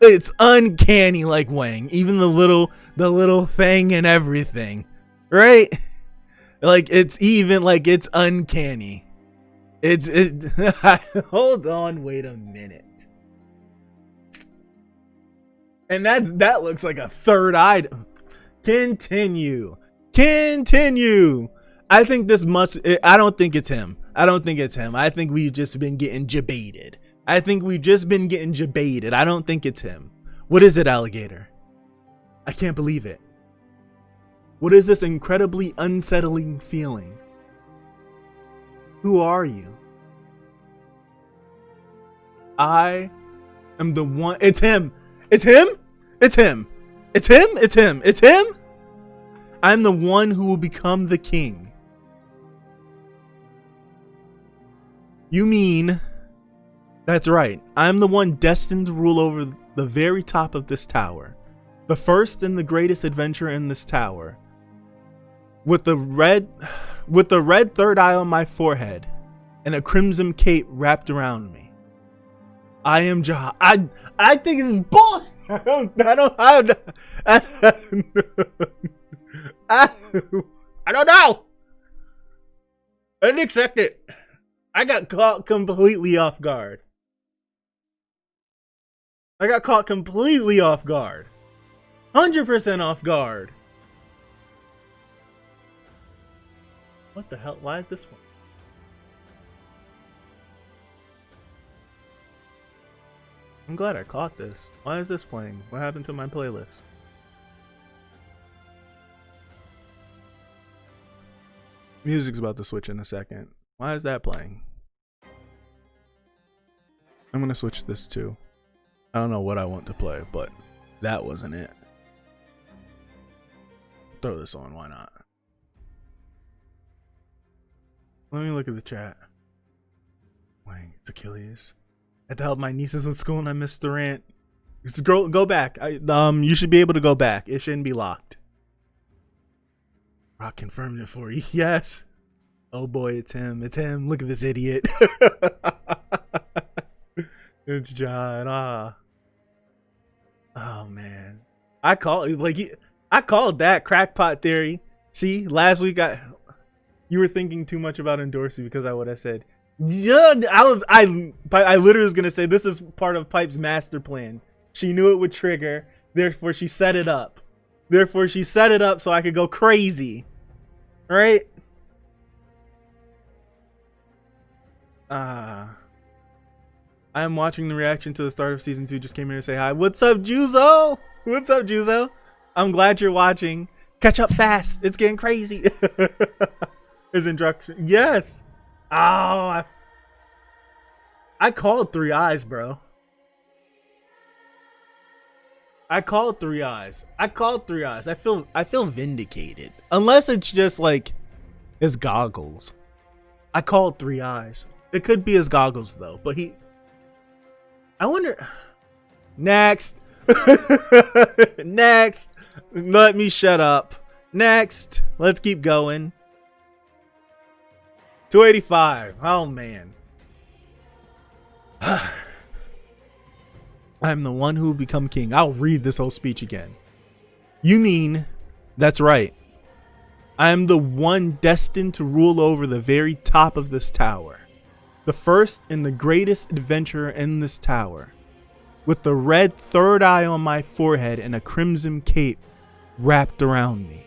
Speaker 1: It's uncanny like Wang. Even the little thing and everything. Right? Like it's uncanny. Hold on, wait a minute. And that looks like a third eye. Continue. I think this I don't think it's him. I think we've just been getting jebaited. I don't think it's him. What is it, alligator? I can't believe it. What is this incredibly unsettling feeling? Who are you? I am the one. It's him. I'm the one who will become the king. You mean... That's right. I'm the one destined to rule over the very top of this tower. The first and the greatest adventurer in this tower. With the red third eye on my forehead and a crimson cape wrapped around me. I am Jahad. I think this is bull. I don't know. I didn't expect it. I got caught completely off guard. 100% off guard. What the hell? Why is this one? I'm glad I caught this. Why is this playing? What happened to my playlist? Music's about to switch in a second. Why is that playing? I'm gonna switch this too. I don't know what I want to play, but that wasn't it. Throw this on, why not? Let me look at the chat. Wait, it's Achilles. I had to help my nieces at school and I missed the rant. Just go back. You should be able to go back. It shouldn't be locked. Rock confirmed it for you. Yes. Oh boy, it's him. Look at this idiot. It's John. Oh man. I called that crackpot theory. See, last week you were thinking too much about Endorsi because I would have said, yeah, I literally was gonna say this is part of Pipe's master plan. She knew it would trigger, therefore she set it up. So I could go crazy. Right? I am watching the reaction to the start of season 2. Just came here to say hi. What's up, Juzo? I'm glad you're watching. Catch up fast. It's getting crazy. His introduction. Yes. Oh, I called 3 eyes, bro. I called 3 eyes. I feel vindicated. Unless it's just like his goggles. I called 3 eyes. It could be his goggles though, but I wonder. Next. Next. Let me shut up. Next. Let's keep going. 285. Oh man. I'm the one who will become king. I'll read this whole speech again. You mean, that's right. I am the one destined to rule over the very top of this tower. The first and the greatest adventurer in this tower. With the red third eye on my forehead and a crimson cape wrapped around me.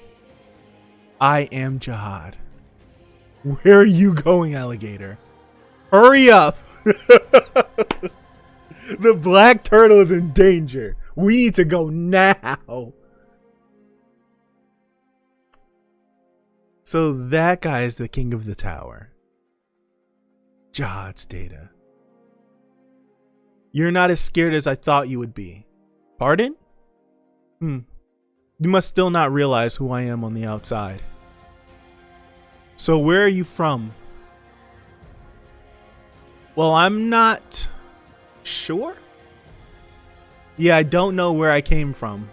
Speaker 1: I am Jihad. Where are you going, alligator? Hurry up! The black turtle is in danger. We need to go now. So that guy is the king of the tower. Jahad's data. You're not as scared as I thought you would be. Pardon? You must still not realize who I am on the outside. So where are you from? Well, I'm not sure. Yeah, I don't know where I came from.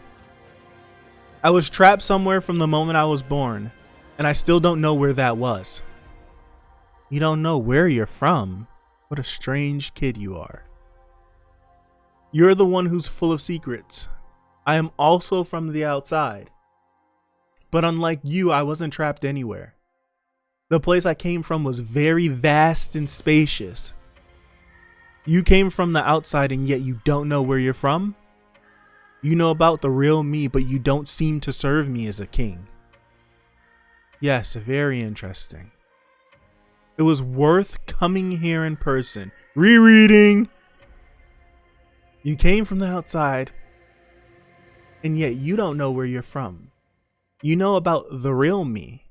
Speaker 1: I was trapped somewhere from the moment I was born, and I still don't know where that was. You don't know where you're from? What a strange kid you are. You're the one who's full of secrets. I am also from the outside. But unlike you, I wasn't trapped anywhere. The place I came from was very vast and spacious. You came from the outside and yet you don't know where you're from? You know about the real me, but you don't seem to serve me as a king. Yes, very interesting. It was worth coming here in person. Rereading! You came from the outside, and yet you don't know where you're from. You know about the real me,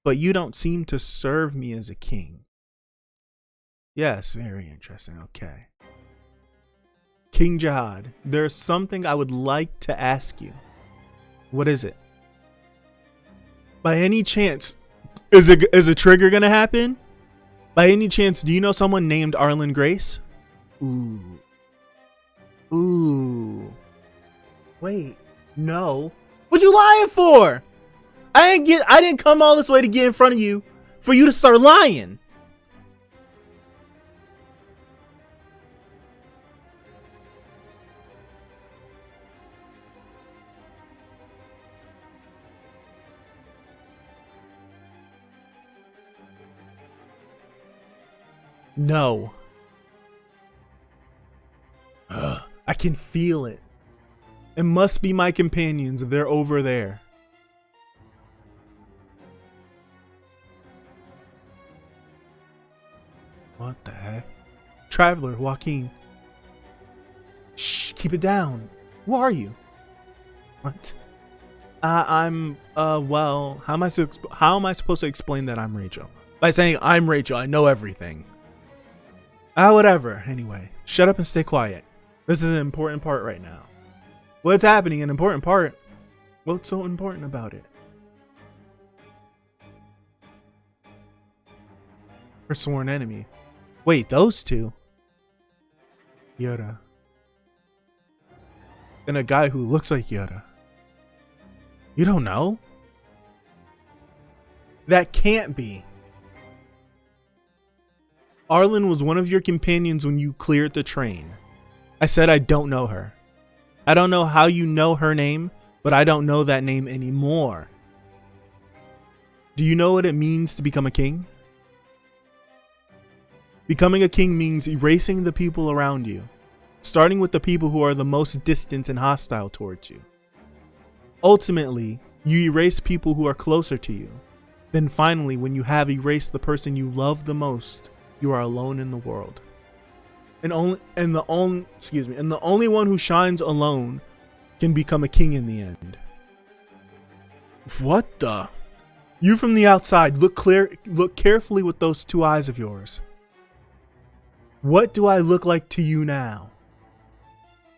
Speaker 1: but you don't seem to serve me as a king. Yes, very interesting. Okay. King Jihad, there's something I would like to ask you. What is it? By any chance, is a trigger gonna happen? By any chance, do you know someone named Arlen Grace? Ooh. Wait, no. What you lying for? I didn't come all this way to get in front of you for you to start lying. No. I can feel it. It must be my companions. They're over there. What the heck? Traveler, Joaquin. Shh, keep it down. Who are you? What? Well, how am I supposed to explain that I'm Rachel? By saying I'm Rachel, I know everything. Whatever. Anyway, shut up and stay quiet. This is an important part right now. What's happening? An important part? What's so important about it? Her sworn enemy. Wait, those two? Yoda. And a guy who looks like Yoda. You don't know? That can't be. Arlen was one of your companions when you cleared the train. I said I don't know her. I don't know how you know her name, but I don't know that name anymore. Do you know what it means to become a king? Becoming a king means erasing the people around you, starting with the people who are the most distant and hostile towards you. Ultimately, you erase people who are closer to you. Then finally, when you have erased the person you love the most, you are alone in the world. And the only one who shines alone can become a king in the end. What the? You from the outside, look carefully with those two eyes of yours. What do I look like to you now?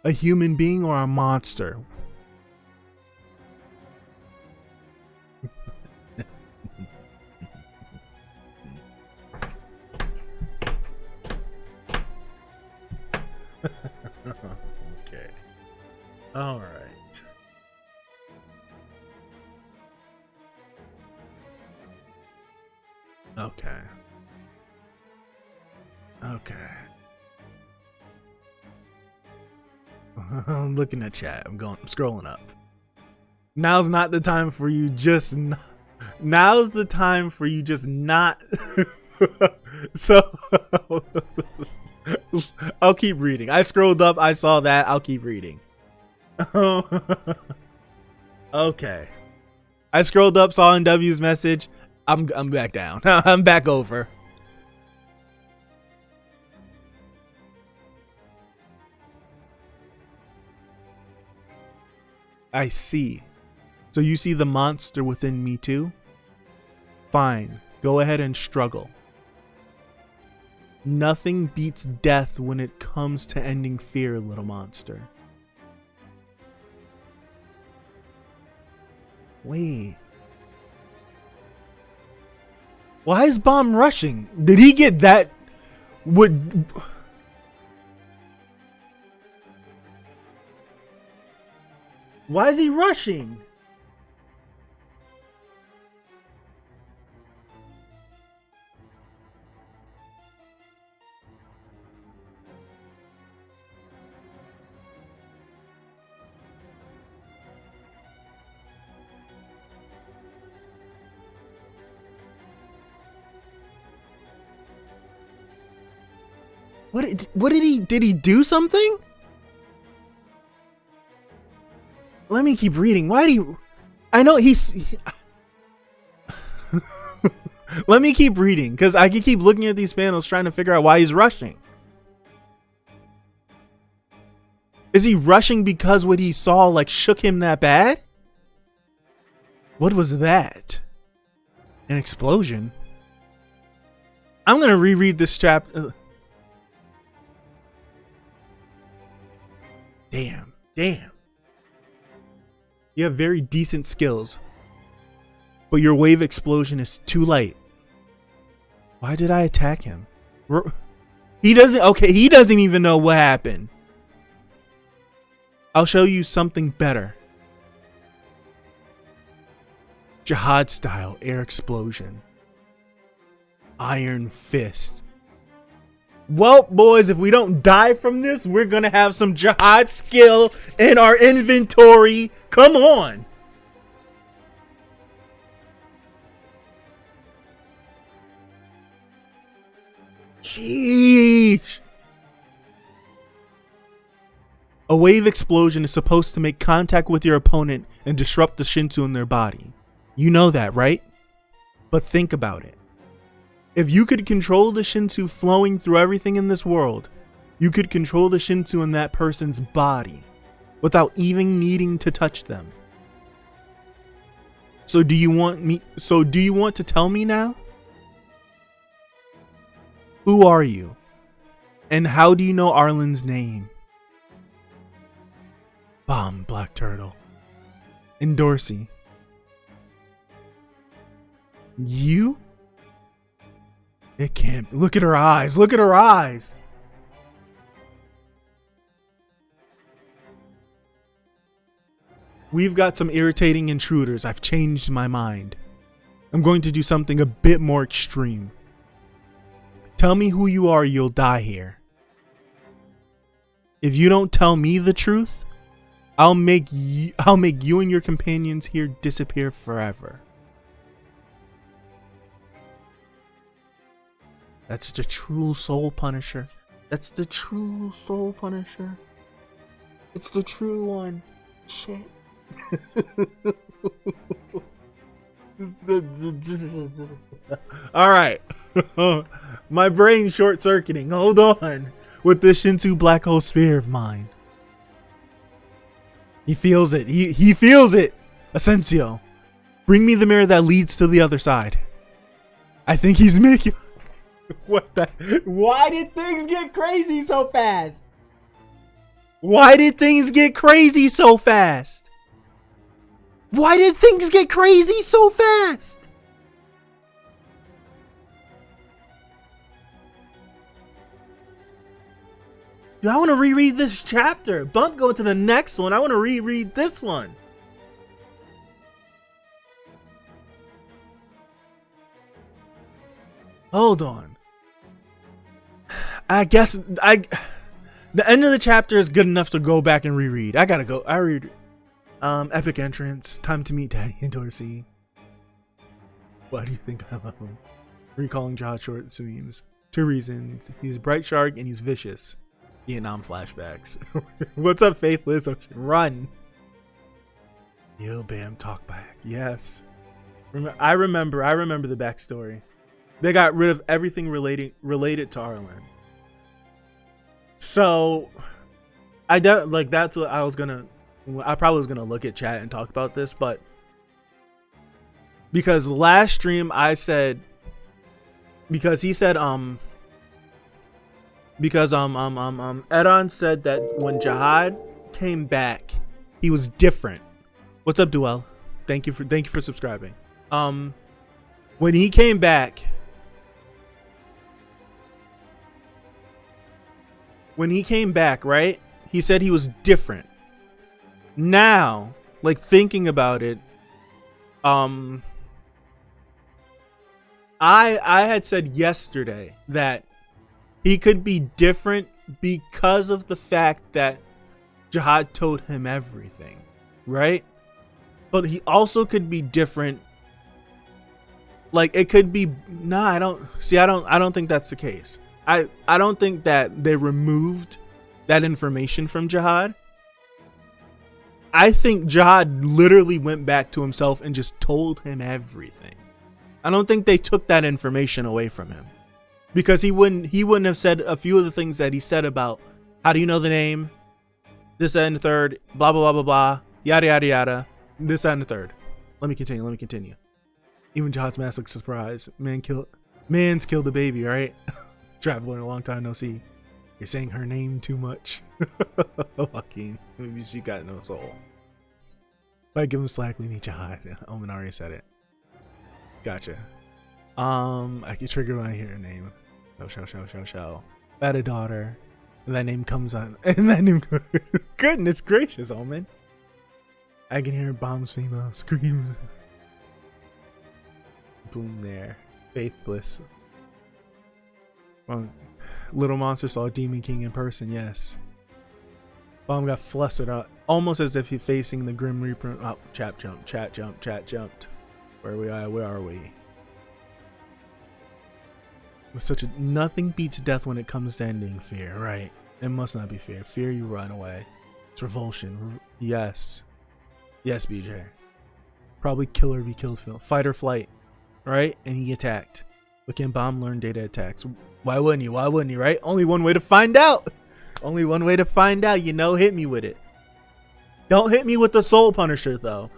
Speaker 1: A human being or a monster? Okay. All right. Okay. Okay. I'm looking at chat. I'm scrolling up. Now's not the time for you just now's the time for you just not so I'll keep reading. I scrolled up, I saw that, I'll keep reading. Okay. I scrolled up, saw NW's message. I'm back down. I'm back over. I see. So you see the monster within me too? Fine. Go ahead and struggle. Nothing beats death when it comes to ending fear, little monster. Wait. Why is Bomb rushing? Did he get that? Would... Why is he rushing? What did he do something? Let me keep reading. Why do you... I know Let me keep reading, because I can keep looking at these panels trying to figure out why he's rushing. Is he rushing because what he saw like shook him that bad? What was that? An explosion? I'm gonna reread this chapter. Damn. You have very decent skills, but your wave explosion is too light. Why did I attack him? He doesn't even know what happened. I'll show you something better. Jihad style air explosion. Iron fist. Well, boys, if we don't die from this, we're gonna have some Jihad skill in our inventory. Come on. Sheesh. A wave explosion is supposed to make contact with your opponent and disrupt the Shinto in their body. You know that, right? But think about it. If you could control the Shinto flowing through everything in this world, you could control the Shinto in that person's body without even needing to touch them. So do you want to tell me now? Who are you? And how do you know Arlen's name? Bomb, Black Turtle. Endorsi. You? It can't. Look at her eyes. Look at her eyes. We've got some irritating intruders. I've changed my mind. I'm going to do something a bit more extreme. Tell me who you are, you'll die here. If you don't tell me the truth, I'll make you and your companions here disappear forever. That's the true soul punisher. That's the true soul punisher. It's the true one. Shit. Alright. My brain's short-circuiting. Hold on. With this Shinto black hole spear of mine. He feels it. He feels it. Asensio. Bring me the mirror that leads to the other side. I think he's making... What the... Why did things get crazy so fast? Why did things get crazy so fast? Why did things get crazy so fast? Dude, I want to reread this chapter. Bump going to the next one. I want to reread this one. Hold on. I guess the end of the chapter is good enough to go back and reread. I gotta go. I read epic entrance. Time to meet Daddy Endorsi. Why do you think I love him? Recalling Jahad short memes. 2 reasons. He's a bright shark and he's vicious. Vietnam flashbacks. What's up, Faithless Ocean? Run. Yo, bam, talk back. Yes. I remember the backstory. They got rid of everything related to Arlen. So that's what I probably was gonna look at chat and talk about this, but Because last stream I said, because he said because Edahn said that when Jihad came back, he was different. What's up, Duel? Thank you for subscribing. When he came back, right? He said he was different. Now, like thinking about it, I had said yesterday that he could be different because of the fact that Jihad told him everything, right? But he also could be different. Like it could be, I don't think that's the case. I don't think that they removed that information from Jihad. I think Jihad literally went back to himself and just told him everything. I don't think they took that information away from him, because he wouldn't have said a few of the things that he said about how do you know the name, this, that, and the third, blah blah blah blah blah, yada yada yada, this, that, and the third. Let me continue. Even Jihad's mask looks surprised. Man's killed the baby, right? Traveler in a long time no see. You're saying her name too much. Joaquin, maybe she got no soul. If I give him slack, we need Jihad. Omen already said it. Gotcha. I get triggered when I hear her name. Show. Had a daughter. And that name comes on. And that name. Goodness gracious, Omen. I can hear bombs, female screams. Boom there. Faithless. Little monster saw a demon king in person, yes. Bomb got flustered out, almost as if he's facing the grim reaper. Oh, chat jumped. Where are we? With such a nothing beats death when it comes to ending fear, right? It must not be fear. Fear, you run away. It's revulsion. Yes, BJ. Probably kill or be killed. Fight or flight, right? And he attacked. But can Bomb learn data attacks? Why wouldn't he, right? Only one way to find out. You know, hit me with it. Don't hit me with the soul punisher though.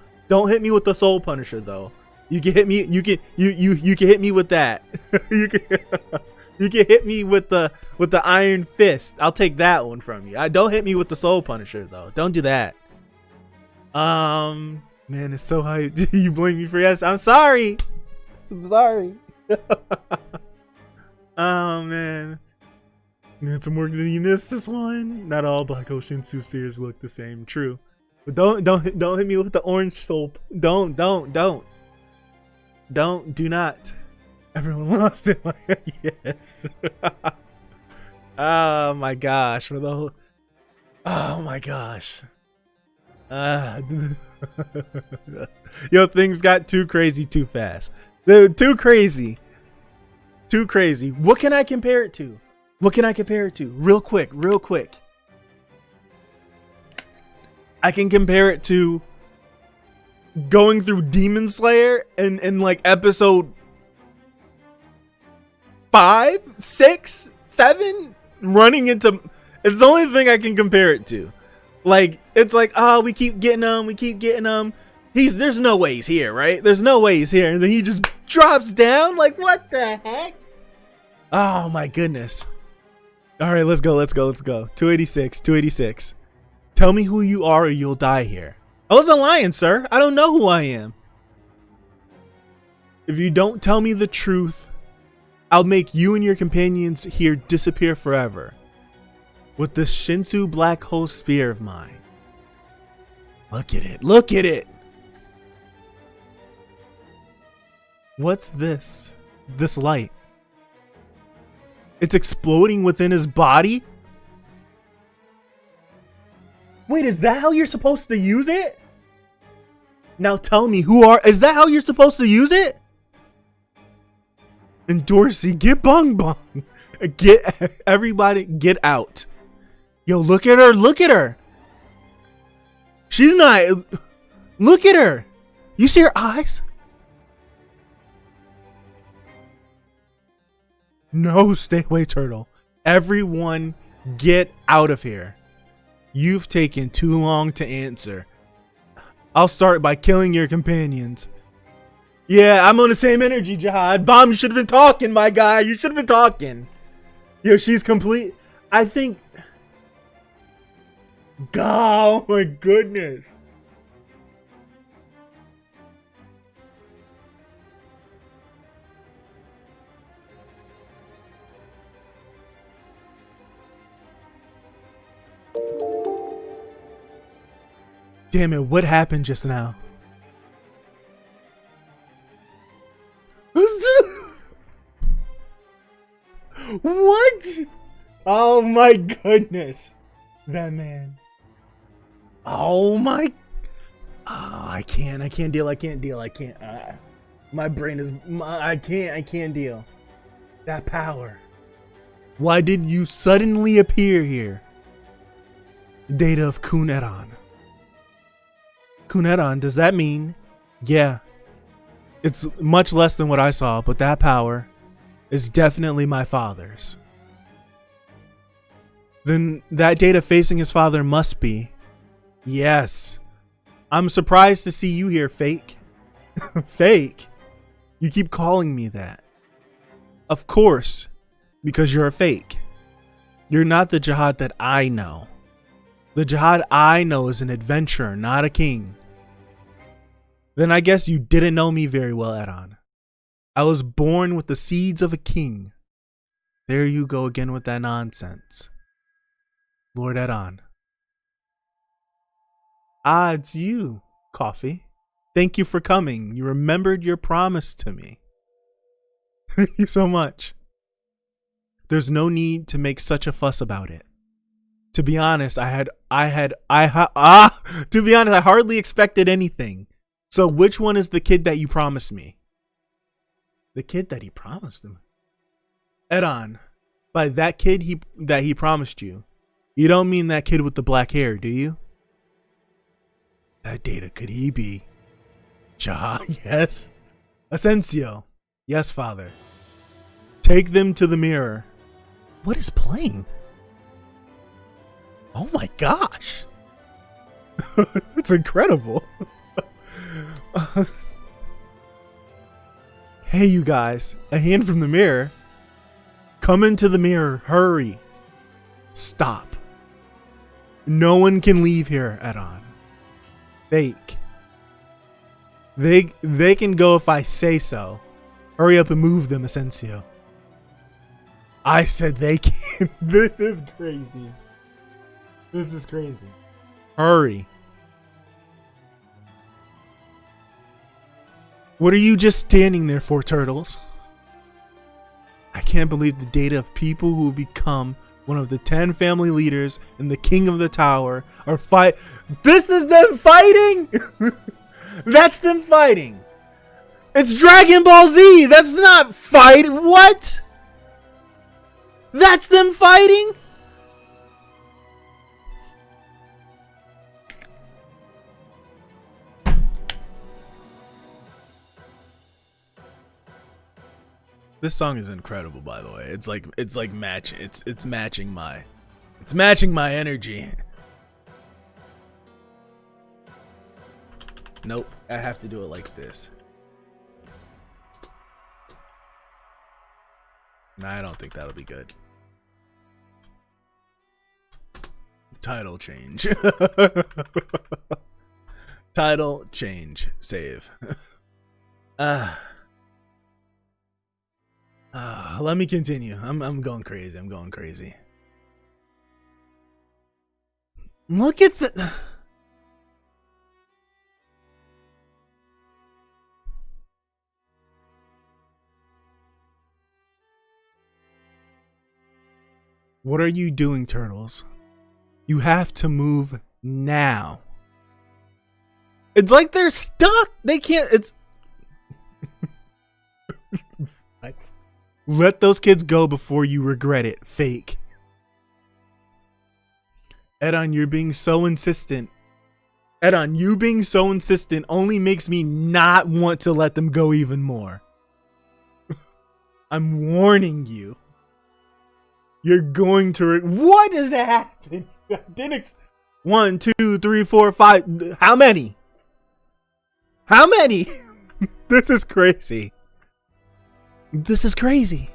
Speaker 1: You can hit me. You can hit me with that. you can hit me with the iron fist. I'll take that one from you. Don't hit me with the soul punisher though. Don't do that. Man, it's so high. You blame me for yes. I'm sorry. Oh man, need some work. Did you miss this one? Not all Black Ocean soothsayers look the same. True, but don't hit me with the orange soap. Do not. Everyone lost it. Yes. Oh my gosh! Oh my gosh. Yo, things got too crazy too fast. They're too crazy. What can I compare it to? Real quick. I can compare it to going through Demon Slayer in like episode 5, 6, 7, running into. It's the only thing I can compare it to. Like, it's like, oh, we keep getting them. There's no way he's here, right? And then he just drops down. Like, what the heck? Oh my goodness. All right, let's go. 286. Tell me who you are or you'll die here. I wasn't lying, sir. I don't know who I am. If you don't tell me the truth, I'll make you and your companions here disappear forever. With this Shinsu black hole spear of mine. Look at it. What's this? This light. It's exploding within his body? Wait, is that how you're supposed to use it? Now tell me, is that how you're supposed to use it? Endorsi, get bong. Everybody, get out. Yo, look at her. She's not, look at her. You see her eyes? No, stay away, turtle. Everyone get out of here. You've taken too long to answer. I'll start by killing your companions. Yeah, I'm on the same energy, Jihad. Bomb, you should have been talking, my guy. You should have been talking. Yo, she's complete. I think. Oh my goodness. Damn it, what happened just now? What? Oh my goodness. That man. Oh my. Oh, I can't deal. My brain is, I can't deal. That power. Why did you suddenly appear here? Data of Khun Edahn. Khun Edahn, does that mean? Yeah. It's much less than what I saw, but that power is definitely my father's. Then that data facing his father must be. Yes. I'm surprised to see you here, fake. Fake? You keep calling me that. Of course, because you're a fake. You're not the Jihad that I know. The Jihad I know is an adventurer, not a king. Then I guess you didn't know me very well, Edahn. I was born with the seeds of a king. There you go again with that nonsense. Lord Edahn. Ah, it's you, Coffee. Thank you for coming. You remembered your promise to me. Thank you so much. There's no need to make such a fuss about it. To be honest, I hardly expected anything. So which one is the kid that you promised me? The kid that he promised him? Edahn, by that kid that he promised you, you don't mean that kid with the black hair, do you? That data, could he be? Jahad, yes. Asensio, yes, father. Take them to the mirror. What is playing? Oh my gosh. It's incredible. Hey, you guys, a hand from the mirror. Come into the mirror, hurry. Stop. No one can leave here, Edahn. Fake. They can go if I say so. Hurry up and move them, Asensio. I said they can. This is crazy. This is crazy. Hurry. What are you just standing there for, turtles? I can't believe the data of people who will become one of the 10 family leaders and the king of the tower are fight. This is them fighting? That's them fighting. It's Dragon Ball Z. That's not fight. What? That's them fighting? This song is incredible, by the way. It's like matching. It's matching my energy. Nope, I have to do it like this. Nah, I don't think that'll be good. Title change. Title change. Save. Let me continue. I'm going crazy. I'm going crazy. Look at the. What are you doing, turtles? You have to move now. It's like they're stuck. They can't. It's. Let those kids go before you regret it, fake. Edahn, you're being so insistent. Edahn, you being so insistent only makes me not want to let them go even more. I'm warning you. You're going to. What is happening? 1, 2, 3, 4, 5. How many? How many? This is crazy. This is crazy.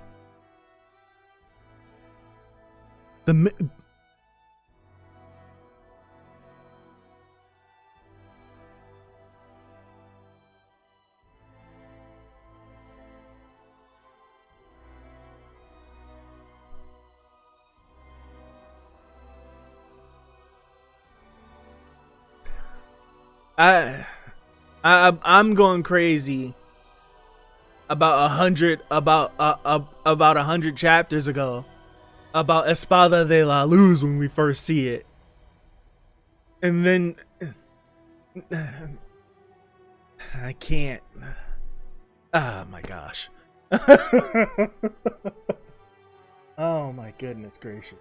Speaker 1: I'm going crazy about 100 chapters ago about Espada de la Luz when we first see it, and then I can't. Oh my gosh. Oh my goodness gracious.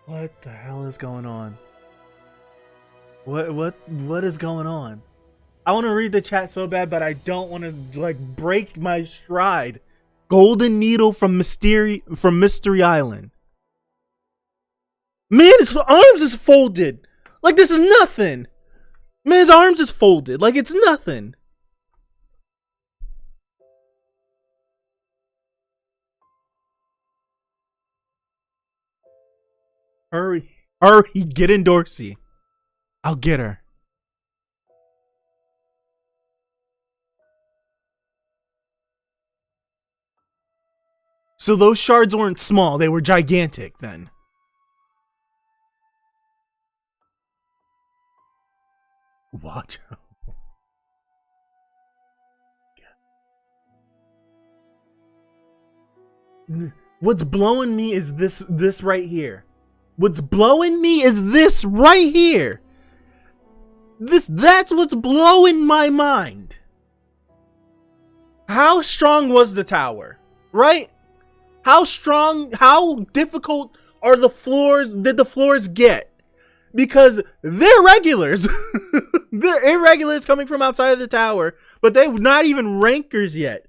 Speaker 1: What the hell is going on? What is going on? I want to read the chat so bad, but I don't want to like break my stride. Golden Needle from Mystery Island. Man, his arms is folded. Like this is nothing. Man, his arms is folded. Like it's nothing. Hurry, get Endorsi. I'll get her. So those shards weren't small, they were gigantic then. Watch out. What's blowing me is this right here. What's blowing me is this right here. That's what's blowing my mind. How strong was the tower? Right? How strong, how difficult are the floors? Did the floors get? Because they're regulars. They're irregulars coming from outside of the tower, but they're not even rankers yet.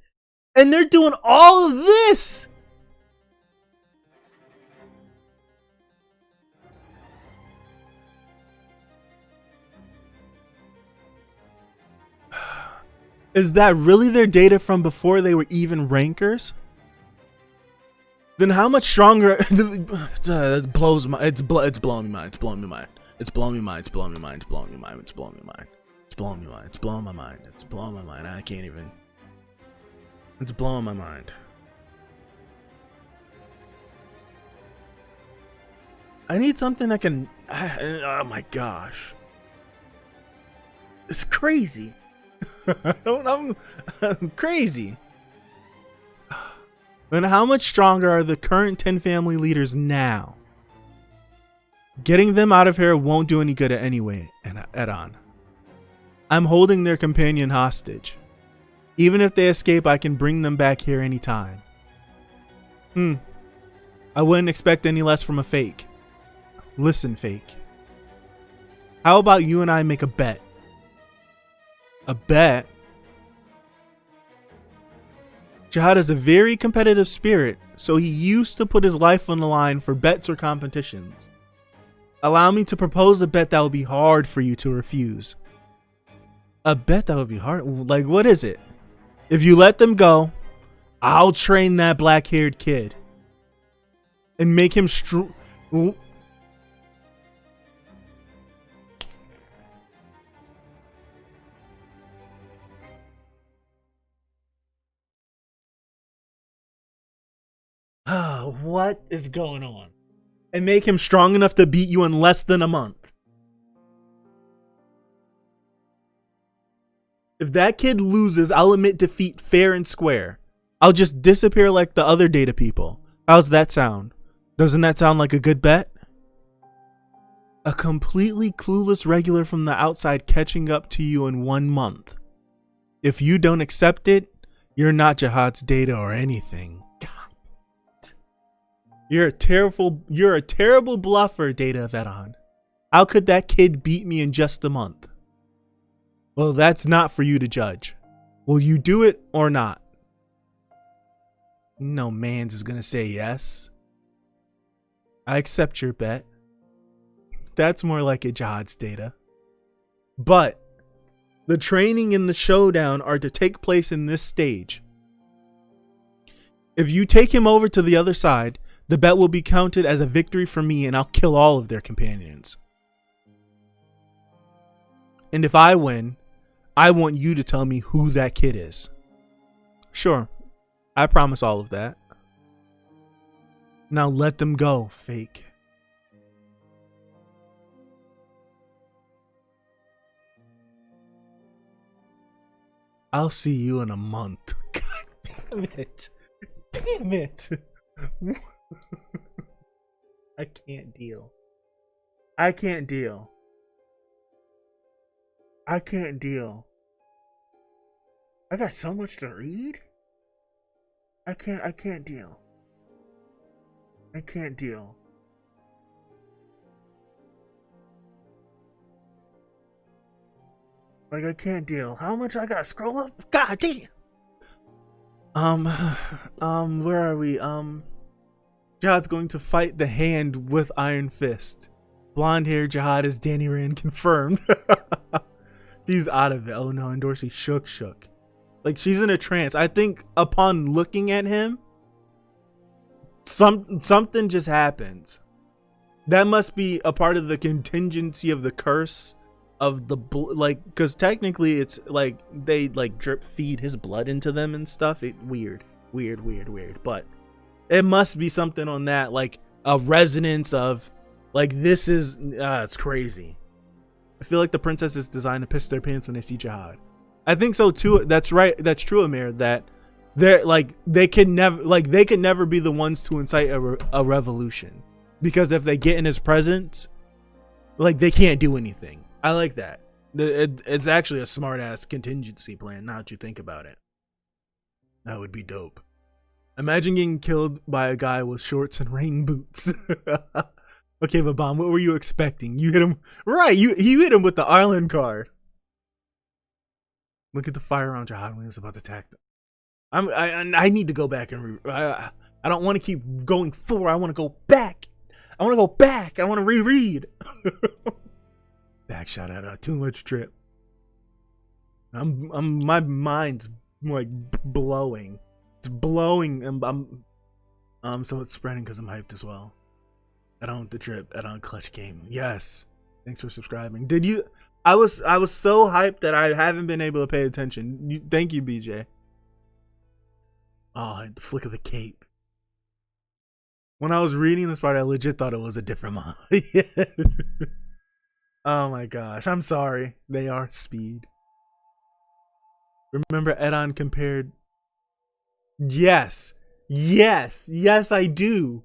Speaker 1: And they're doing all of this. Is that really their data from before they were even rankers? Then how much stronger? It blows my. It's blowing my mind. It's blowing my mind. It's blowing my mind. It's blowing my mind. It's blowing my mind. It's blowing my mind. It's blowing my mind. It's blowing my mind. It's blowing my mind. I can't even. It's blowing my mind. I need something that can. Oh my gosh. It's crazy. I'm crazy. Then how much stronger are the current 10 family leaders now? Getting them out of here won't do any good anyway, Edahn. I'm holding their companion hostage. Even if they escape, I can bring them back here anytime. I wouldn't expect any less from a fake. Listen, fake. How about you and I make a bet? A bet? Jihad has a very competitive spirit, so he used to put his life on the line for bets or competitions. Allow me to propose a bet that will be hard for you to refuse. A bet that would be hard? Like, what is it? If you let them go, I'll train that black-haired kid and make him what is going on? And make him strong enough to beat you in less than a month. If that kid loses, I'll admit defeat fair and square. I'll just disappear like the other data people. How's that sound? Doesn't that sound like a good bet? A completely clueless regular from the outside catching up to you in 1 month. If you don't accept it, you're not Jihad's data or anything. You're a terrible bluffer, Data of Edahn. How could that kid beat me in just a month? Well, that's not for you to judge. Will you do it or not? No man's is gonna say yes. I accept your bet. That's more like a Jihad's data. But The training and the showdown are to take place in this stage. If you take him over to the other side, the bet will be counted as a victory for me and I'll kill all of their companions. And if I win, I want you to tell me who that kid is. Sure, I promise all of that. Now let them go, fake. I'll see you in a month. God damn it. Damn it. I can't deal. I can't deal. I can't deal. I got so much to read. I can't deal. I can't deal. Like, I can't deal. How much I gotta scroll up? God damn. Where are we? Jihad's going to fight the Hand with Iron Fist. Blonde hair Jihad is Danny Rand confirmed. She's out of it. Oh no, Endorsi shook. Like, she's in a trance. I think upon looking at him, something just happens. That must be a part of the contingency of the curse of the like, because technically it's like they like drip feed his blood into them and stuff. Weird, but it must be something on that, like a resonance of like, this is it's crazy. I feel like the princess is designed to piss their pants when they see Jihad. I think so too. That's right. That's true, Amir. That they're like, they can never be the ones to incite a revolution, because if they get in his presence, like, they can't do anything. I like that. It's actually a smart ass contingency plan, now that you think about it. That would be dope. Imagine getting killed by a guy with shorts and rain boots. Okay, Babam, what were you expecting? You hit him right. You hit him with the Ireland card. Look at the fire on Jihad when he's about to attack them. I need to go back and I don't want to keep going forward. I want to go back. I want to reread. Back shot at too much drip. My mind's like blowing. It's blowing, and so it's spreading because I'm hyped as well. Edahn the drip, Edahn clutch game. Yes. Thanks for subscribing. Did you? I was so hyped that I haven't been able to pay attention. Thank you, BJ. Oh, the flick of the cape. When I was reading this part, I legit thought it was a different mod. Oh my gosh, I'm sorry. They are speed. Remember Edahn compared... Yes, I do.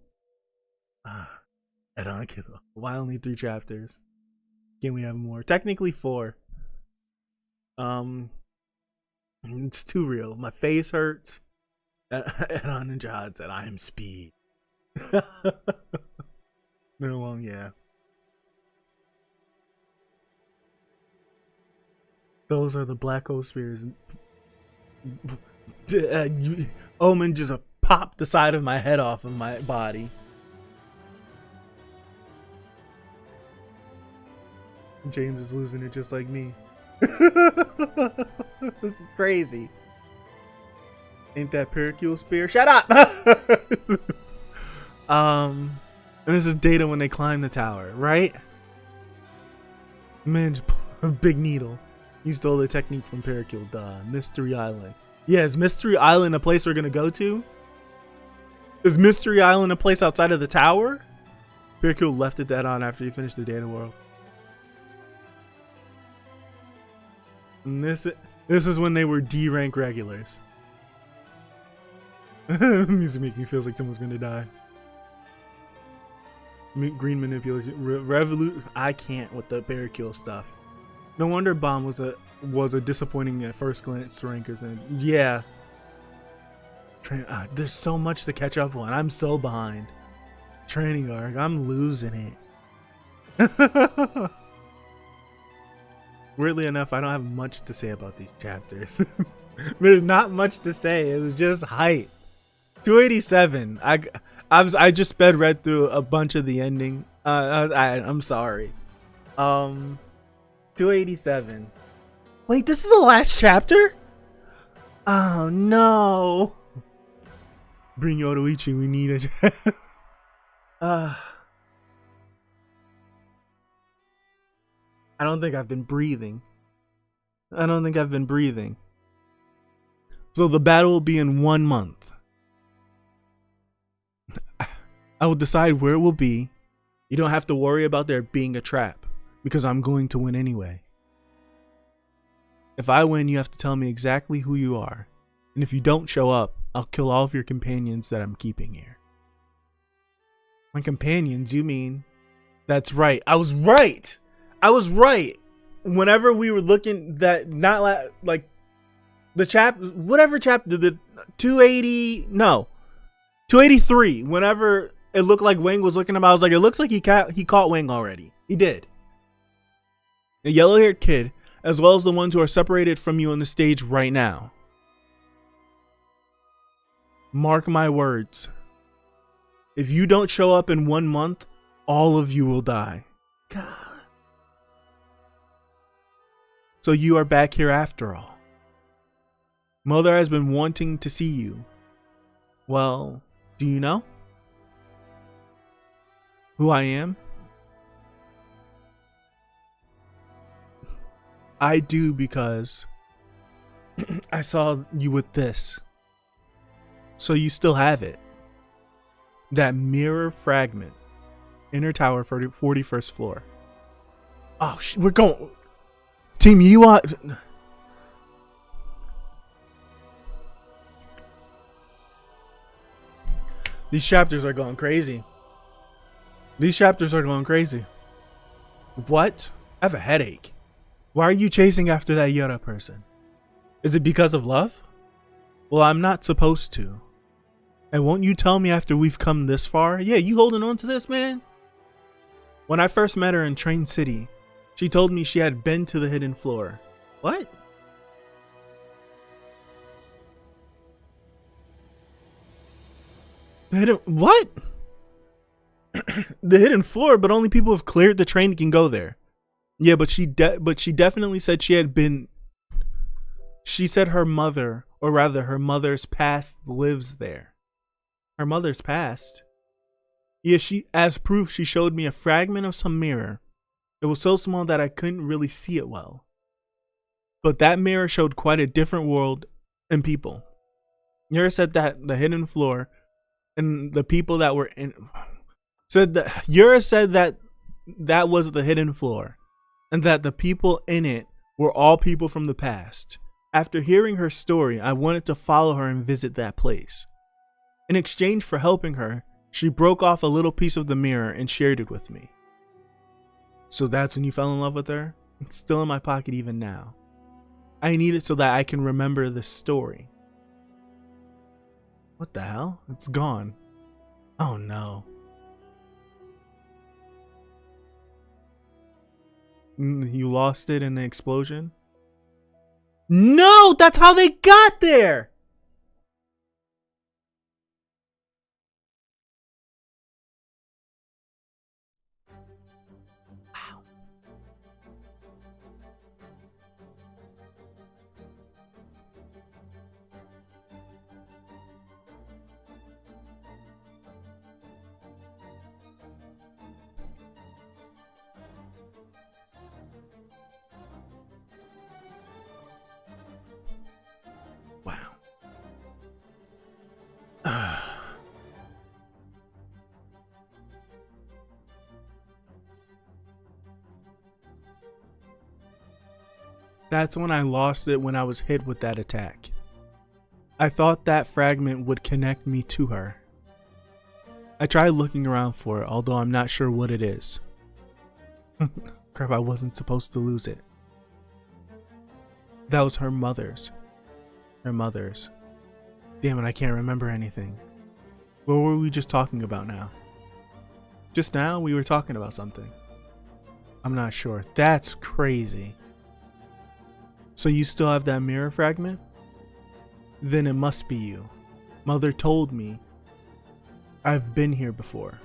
Speaker 1: Edahn, why only 3 chapters? Can we have more? Technically 4. It's too real. My face hurts. Edahn and Jihad said, I am speed. They're long, yeah. Those are the black hole spheres. Omen just popped the side of my head off of my body. James is losing it just like me. This is crazy. Ain't that Pericule spear? Shut up! And this is Data when they climb the tower, right? Man, just a big needle. He stole the technique from Pericule. Duh. Mystery Island. Yeah, is Mystery Island a place we're gonna go to? Is Mystery Island a place outside of the tower? Pericule left it that on after he finished the Data World. And this is when they were D rank regulars. Music making me feels like someone's gonna die. Green manipulation, revolut. I can't with the Pericule stuff. No wonder Bomb was a disappointing at first glance to rankers, and yeah. There's so much to catch up on. I'm so behind. Training arc, I'm losing it. Weirdly enough, I don't have much to say about these chapters. There's not much to say. It was just hype. 287. I just read through a bunch of the ending. I'm sorry. 287. Wait, this is the last chapter? Oh no. Bring Yoruichi, we need a I don't think I've been breathing. So the battle will be in 1 month. I will decide where it will be. You don't have to worry about there being a trap, because I'm going to win anyway. If I win, you have to tell me exactly who you are. And if you don't show up, I'll kill all of your companions that I'm keeping here. My companions, you mean? That's right. I was right. Whenever we were looking that, not like the whatever chapter, the 283. Whenever it looked like Wang was looking at him, I was like, it looks like he caught Wang already. He did. The yellow-haired kid, as well as the ones who are separated from you on the stage right now. Mark my words. If you don't show up in 1 month, all of you will die. God. So you are back here after all. Mother has been wanting to see you. Well, do you know who I am? I do, because I saw you with this. So you still have it. That mirror fragment. Inner tower, 41st floor. Oh, we're going. Team, you are. These chapters are going crazy. What? I have a headache. Why are you chasing after that Yara person? Is it because of love? Well, I'm not supposed to. And won't you tell me after we've come this far? Yeah, you holding on to this, man? When I first met her in Train City, she told me she had been to the hidden floor. What? What? The hidden floor, but only people who've cleared the train can go there. Yeah, but she definitely said she had been. She said her mother, or rather her mother's past, lives there. Her mother's past? Yeah, as proof, she showed me a fragment of some mirror. It was so small that I couldn't really see it well. But that mirror showed quite a different world and people. Yura said that the hidden floor and the people that were in Yura said that was the hidden floor, and that the people in it were all people from the past. After hearing her story, I wanted to follow her and visit that place. In exchange for helping her, she broke off a little piece of the mirror and shared it with me. So that's when you fell in love with her? It's still in my pocket even now. I need it so that I can remember the story. What the hell? It's gone. Oh no. You lost it in the explosion? No! That's how they got there! Wow. That's when I lost it, when I was hit with that attack. I thought that fragment would connect me to her. I tried looking around for it, although I'm not sure what it is. Crap, I wasn't supposed to lose it. That was her mother's. Her mother's. Damn it, I can't remember anything. What were we just talking about now? Just now, we were talking about something. I'm not sure. That's crazy. So you still have that mirror fragment? Then it must be you. Mother told me. I've been here before.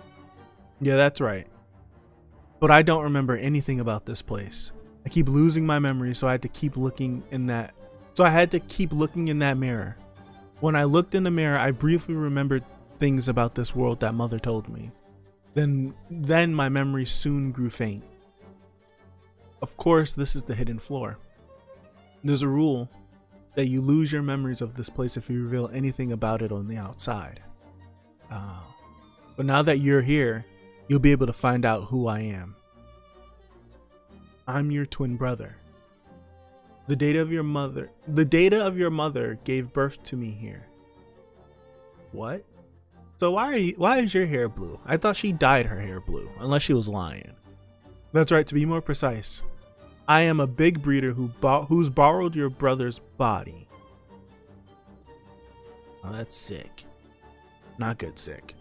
Speaker 1: Yeah, that's right. But I don't remember anything about this place. I keep losing my memory, so I had to keep looking in that. So I had to keep looking in that mirror. When I looked in the mirror, I briefly remembered things about this world that mother told me. Then my memory soon grew faint. Of course, this is the hidden floor. There's a rule that you lose your memories of this place if you reveal anything about it on the outside. But now that you're here, you'll be able to find out who I am. I'm your twin brother. The data of your mother gave birth to me here. What? So why is your hair blue? I thought she dyed her hair blue, unless she was lying. That's right, to be more precise. I am a big breeder who's borrowed your brother's body. Oh, that's sick. Not good sick.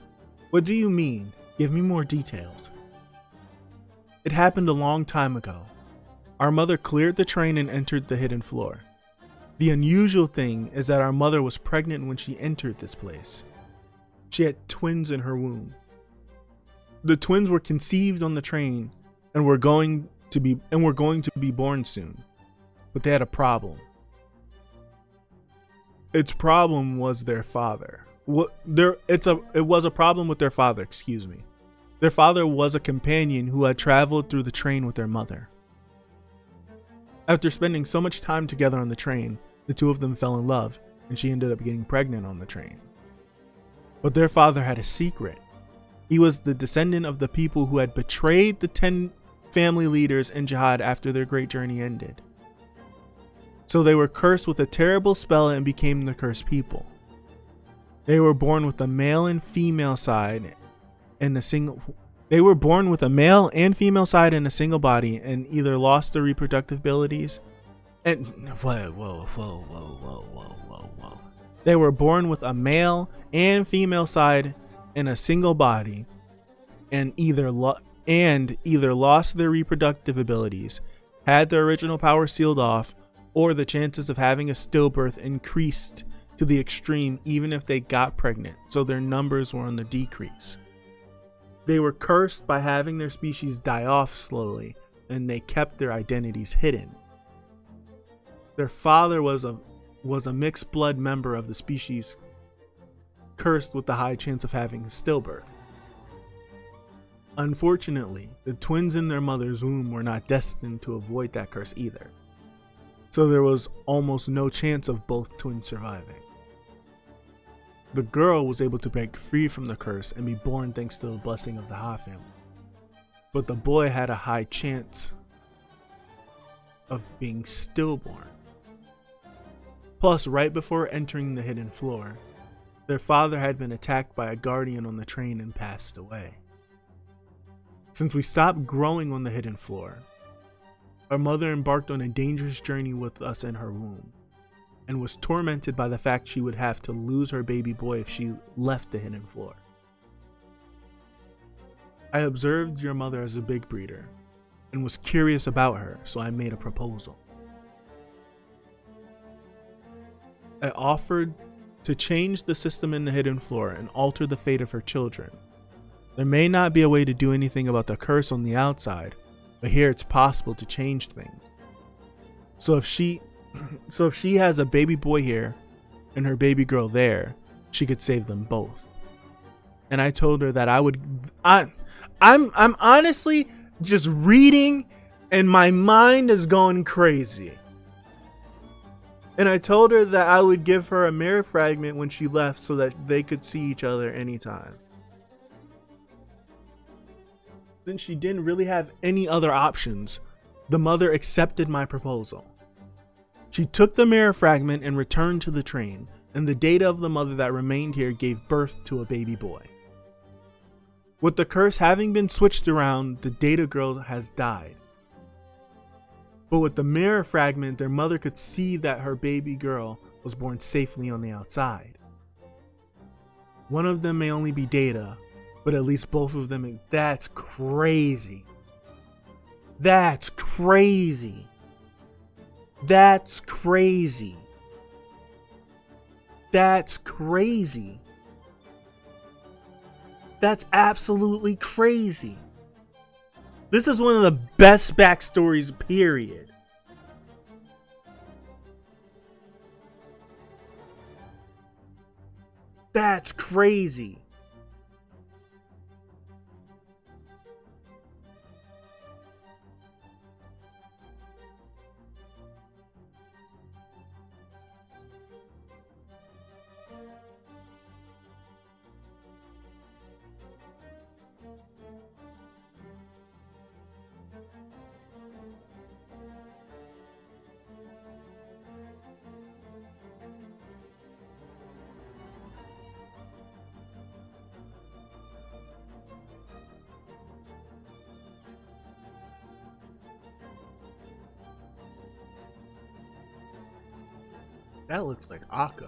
Speaker 1: What do you mean? Give me more details. It happened a long time ago. Our mother cleared the train and entered the hidden floor. The unusual thing is that our mother was pregnant when she entered this place. She had twins in her womb. The twins were conceived on the train and were going to be born soon. But they had a problem. Its problem was their father. It was a problem with their father, excuse me. Their father was a companion who had traveled through the train with their mother. After spending so much time together on the train, the two of them fell in love, and she ended up getting pregnant on the train. But their father had a secret. He was the descendant of the people who had betrayed the 10 family leaders in Jihad after their great journey ended. So they were cursed with a terrible spell and became the cursed people. They were born with a male and female side in a single body and either lost their reproductive abilities and They were born with a male and female side in a single body and either lost their reproductive abilities, had their original power sealed off, or the chances of having a stillbirth increased to the extreme even if they got pregnant, so their numbers were on the decrease. They were cursed by having their species die off slowly, and they kept their identities hidden. Their father was a mixed blood member of the species, cursed with the high chance of having a stillbirth. Unfortunately, the twins in their mother's womb were not destined to avoid that curse either, so there was almost no chance of both twins surviving. The girl was able to break free from the curse and be born thanks to the blessing of the Ha family, but the boy had a high chance of being stillborn. Plus, right before entering the hidden floor, their father had been attacked by a guardian on the train and passed away. Since we stopped growing on the hidden floor, our mother embarked on a dangerous journey with us in her womb, and was tormented by the fact she would have to lose her baby boy if she left the hidden floor. I observed your mother as a big breeder, and was curious about her, so I made a proposal. I offered to change the system in the hidden floor and alter the fate of her children. There may not be a way to do anything about the curse on the outside, but here it's possible to change things. So if she has a baby boy here and her baby girl there, she could save them both. And I told her that I'm honestly just reading and my mind is going crazy. And I told her that I would give her a mirror fragment when she left so that they could see each other anytime. Since she didn't really have any other options, the mother accepted my proposal. She took the mirror fragment and returned to the train, and the data of the mother that remained here gave birth to a baby boy. With the curse having been switched around, the data girl has died. But with the mirror fragment, their mother could see that her baby girl was born safely on the outside. One of them may only be data, but at least both of them. That's crazy. That's crazy. That's crazy. That's crazy. That's absolutely crazy. This is one of the best backstories, period. That's crazy. That looks like Akka.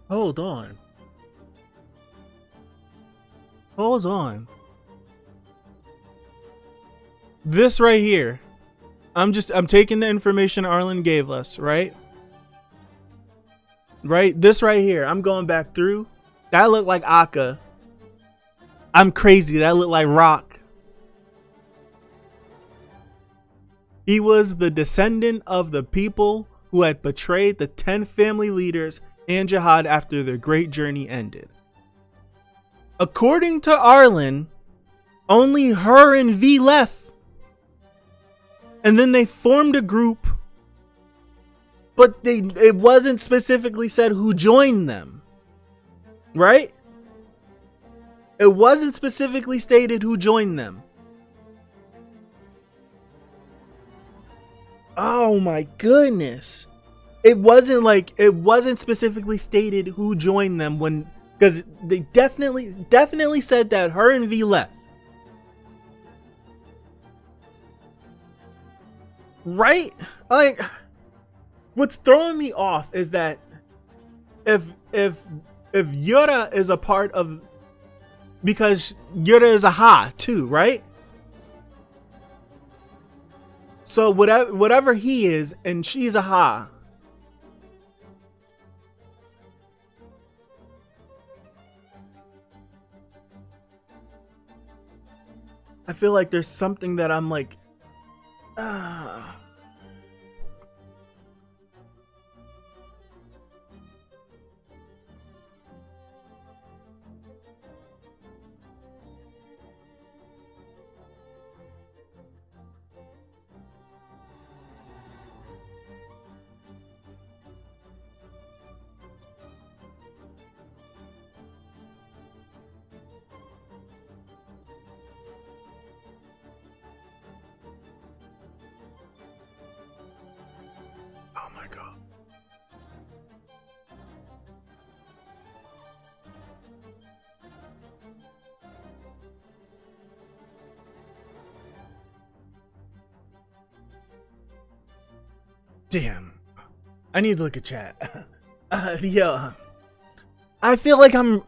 Speaker 1: Hold on. Hold on. This right here. I'm taking the information Arlen gave us, right? Right? This right here. I'm going back through. That looked like Akka. I'm crazy. That looked like Rock. He was the descendant of the people who had betrayed the 10 family leaders and Jihad after their great journey ended. According to Arlen, only her and V left. And then they formed a group, but it wasn't specifically said who joined them. Right? It wasn't specifically stated who joined them. Oh my goodness. It wasn't specifically stated who joined them when, because they definitely said that her and V left. Right? Like, what's throwing me off is that if Yura is a part of, because Yura is a Ha too, right? So whatever he is, and she's a Ha. I feel like there's something that I'm like, oh my god. Damn. I need to look at chat. Yeah. I feel like I'm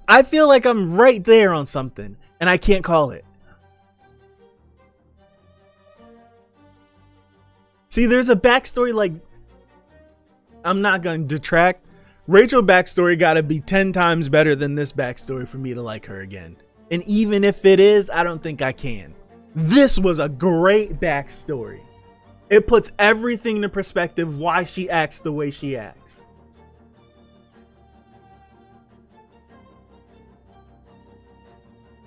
Speaker 1: right there on something and I can't call it. See, there's a backstory, like, I'm not going to detract. Rachel backstory got to be 10 times better than this backstory for me to like her again. And even if it is, I don't think I can. This was a great backstory. It puts everything into perspective why she acts the way she acts.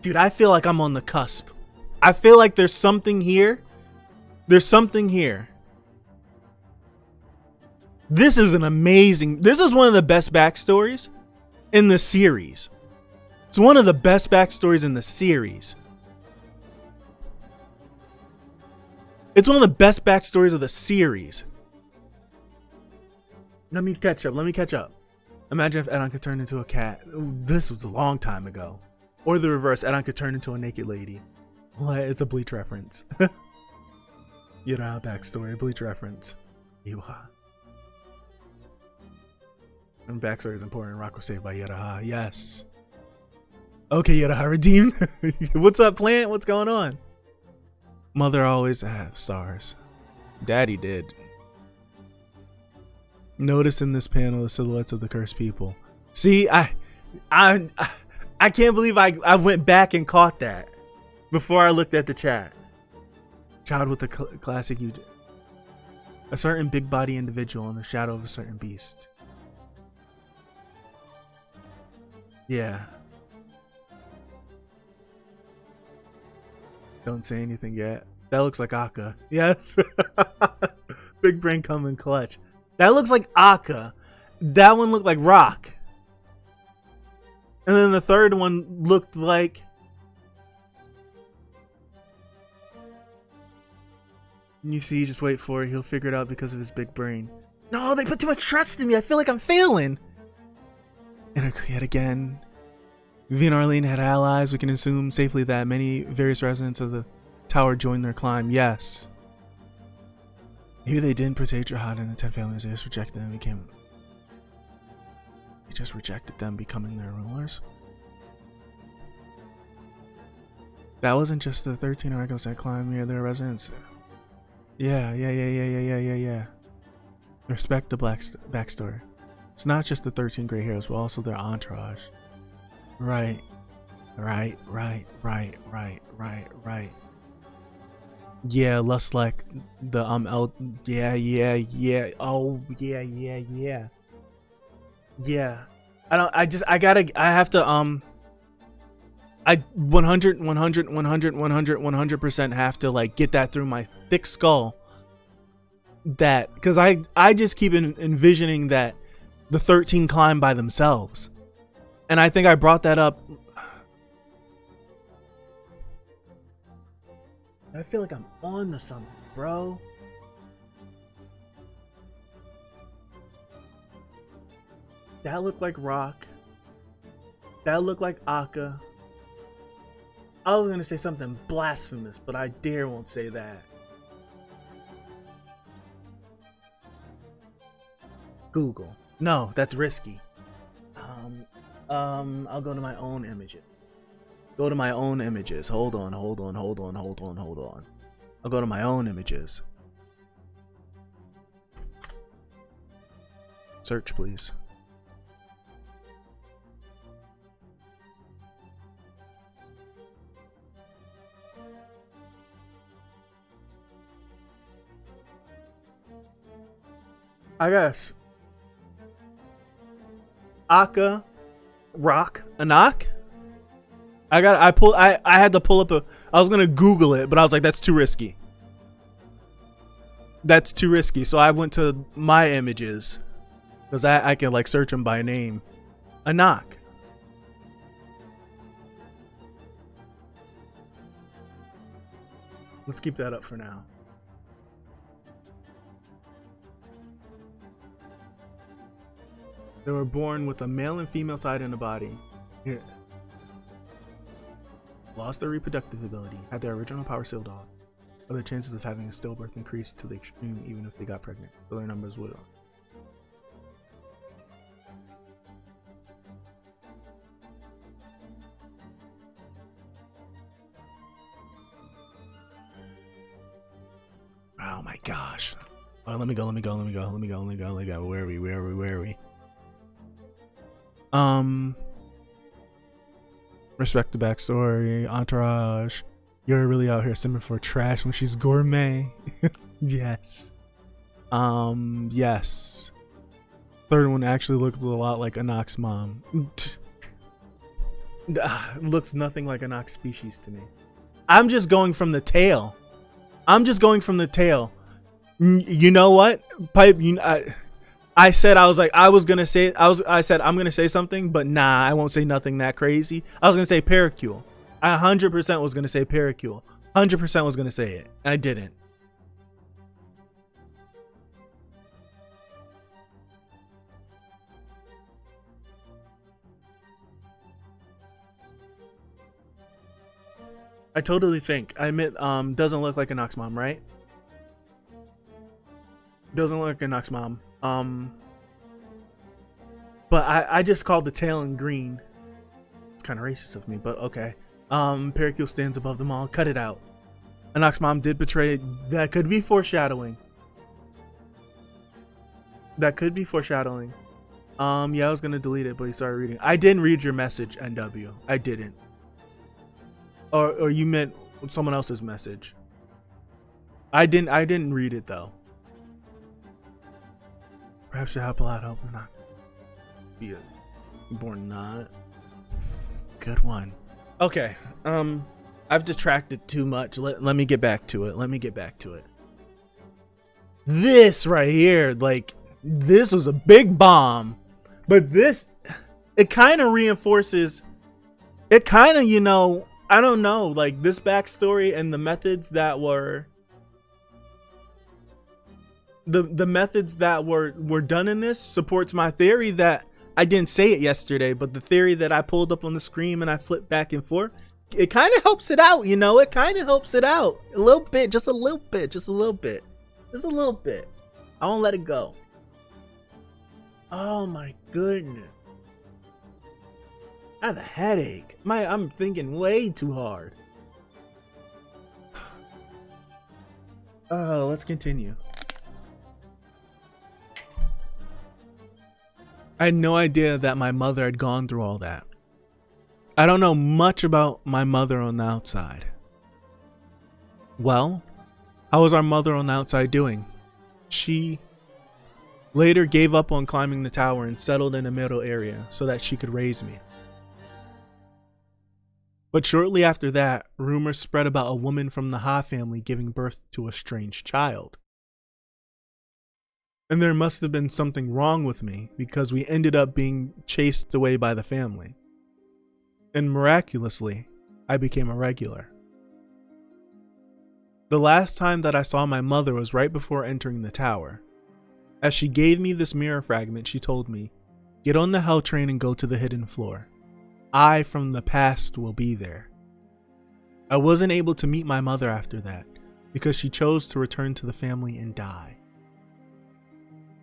Speaker 1: Dude, I feel like I'm on the cusp. I feel like there's something here. There's something here. This is one of the best backstories in the series. It's one of the best backstories in the series. It's one of the best backstories of the series. Let me catch up. Imagine if Edahn could turn into a cat. This was a long time ago. Or the reverse, Edahn could turn into a naked lady. What? It's a Bleach reference. Yaraha backstory, Bleach reference. Yuha. And backstory is important. Rock was saved by Yaraha. Yes. Okay, Yaraha redeemed. What's up, plant? What's going on? Mother always has stars. Daddy did. Notice in this panel the silhouettes of the cursed people. See, I can't believe I went back and caught that before I looked at the chat. Child with the classic you. A certain big body individual in the shadow of a certain beast. Yeah. Don't say anything yet. That looks like Akka. Yes. Big brain coming clutch. That looks like Akka. That one looked like Rock. And then the third one looked like... You see, just wait for it. He'll figure it out because of his big brain. No, they put too much trust in me. I feel like I'm failing. And yet again, Vivian and Arlene had allies. We can assume safely that many various residents of the tower joined their climb. Yes. Maybe they didn't protect Jihad and the 10 families. They just rejected them and became... They just rejected them becoming their rulers. That wasn't just the 13 Oregos that climbed near their residence. Yeah. Respect the backstory. It's not just the 13 gray hairs, but also their entourage. Right. Yeah, less like the yeah. Oh, yeah. Yeah. I have to I 100% have to like get that through my thick skull. That because I just keep envisioning that the 13 climb by themselves. And I think I brought that up. I feel like I'm on to something, bro. That looked like Rock. That looked like Akka. I was gonna say something blasphemous, but I won't say that. Google. No, that's risky. I'll go to my own images. Go to my own images. Hold on. I'll go to my own images. Search, please. I guess Akka, Rock, Anak. I had to pull up I was gonna Google it, but I was like, that's too risky. So I went to my images because I can like search them by name. Anak. Let's keep that up for now. They were born with a male and female side in the body. Here. Lost their reproductive ability, had their original power sealed off. But the chances of having a stillbirth increased to the extreme even if they got pregnant. So their numbers would. Oh my gosh. Oh, let me go. Where are we? Respect the backstory, entourage. You're really out here simming for trash when she's gourmet. Yes. Yes. Third one actually looks a lot like Anak's mom. Looks nothing like Anak's species to me. I'm just going from the tail. You know what? Pipe, I said I said I'm gonna say something, but nah, I won't say nothing that crazy. I was gonna say paracule. I 100% was gonna say paracule. 100% was gonna say it. I didn't. I totally think. I admit, doesn't look like a Nox mom, right? Doesn't look like a Nox mom. But I just called the tail in green. It's kind of racist of me, but okay. Pericule stands above them all. Cut it out. A Nox mom did betray. That could be foreshadowing. That could be foreshadowing. Yeah, I was gonna delete it, but you started reading. I didn't read your message, NW. I didn't. Or you meant someone else's message. I didn't read it though. Perhaps you help a lot. Hope not. Be a born not. Good one. Okay. I've detracted too much. Let me get back to it. This right here, like, this was a big bomb, but this, it kind of reinforces. It kind of, you know, I don't know, like this backstory and the methods that were. The methods that were done in this supports my theory that I didn't say it yesterday, but the theory that I pulled up on the screen and I flipped back and forth, it kind of helps it out, you know. It kind of helps it out a little bit, just a little bit. I won't let it go. Oh my goodness, I have a headache. I'm thinking way too hard. Oh, let's continue. I had no idea that my mother had gone through all that. I don't know much about my mother on the outside. Well, how was our mother on the outside doing? She later gave up on climbing the tower and settled in a middle area so that she could raise me. But shortly after that, rumors spread about a woman from the Ha family giving birth to a strange child. And there must have been something wrong with me because we ended up being chased away by the family. And miraculously, I became a regular. The last time that I saw my mother was right before entering the tower. As she gave me this mirror fragment, she told me, "Get on the hell train and go to the hidden floor. I from the past will be there." I wasn't able to meet my mother after that because she chose to return to the family and die.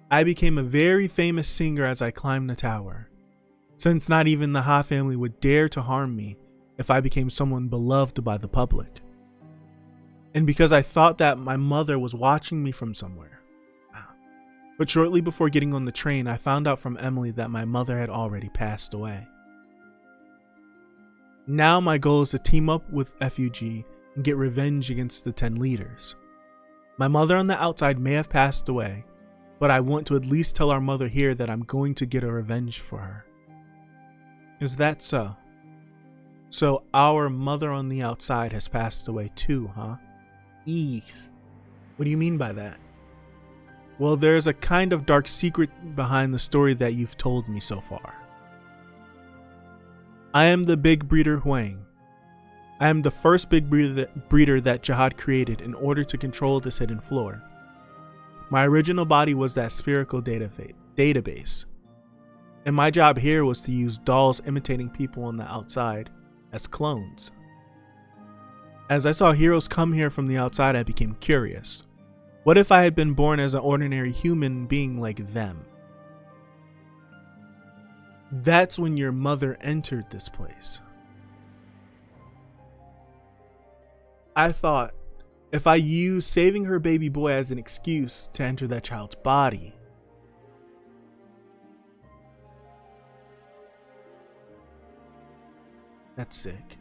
Speaker 1: I became a very famous singer as I climbed the tower, since not even the Ha family would dare to harm me if I became someone beloved by the public. And because I thought that my mother was watching me from somewhere. But shortly before getting on the train, I found out from Emily that my mother had already passed away. Now my goal is to team up with FUG and get revenge against the 10 leaders. My mother on the outside may have passed away, but I want to at least tell our mother here that I'm going to get a revenge for her. Is that so? So our mother on the outside has passed away too, huh? Ease. What do you mean by that? Well, there's a kind of dark secret behind the story that you've told me so far. I am the big breeder Huang. I am the first big breeder that Jihad created in order to control this hidden floor. My original body was that spherical database, and my job here was to use dolls imitating people on the outside as clones. As I saw heroes come here from the outside, I became curious. What if I had been born as an ordinary human being like them? That's when your mother entered this place. I thought, if I use saving her baby boy as an excuse to enter that child's body, that's sick.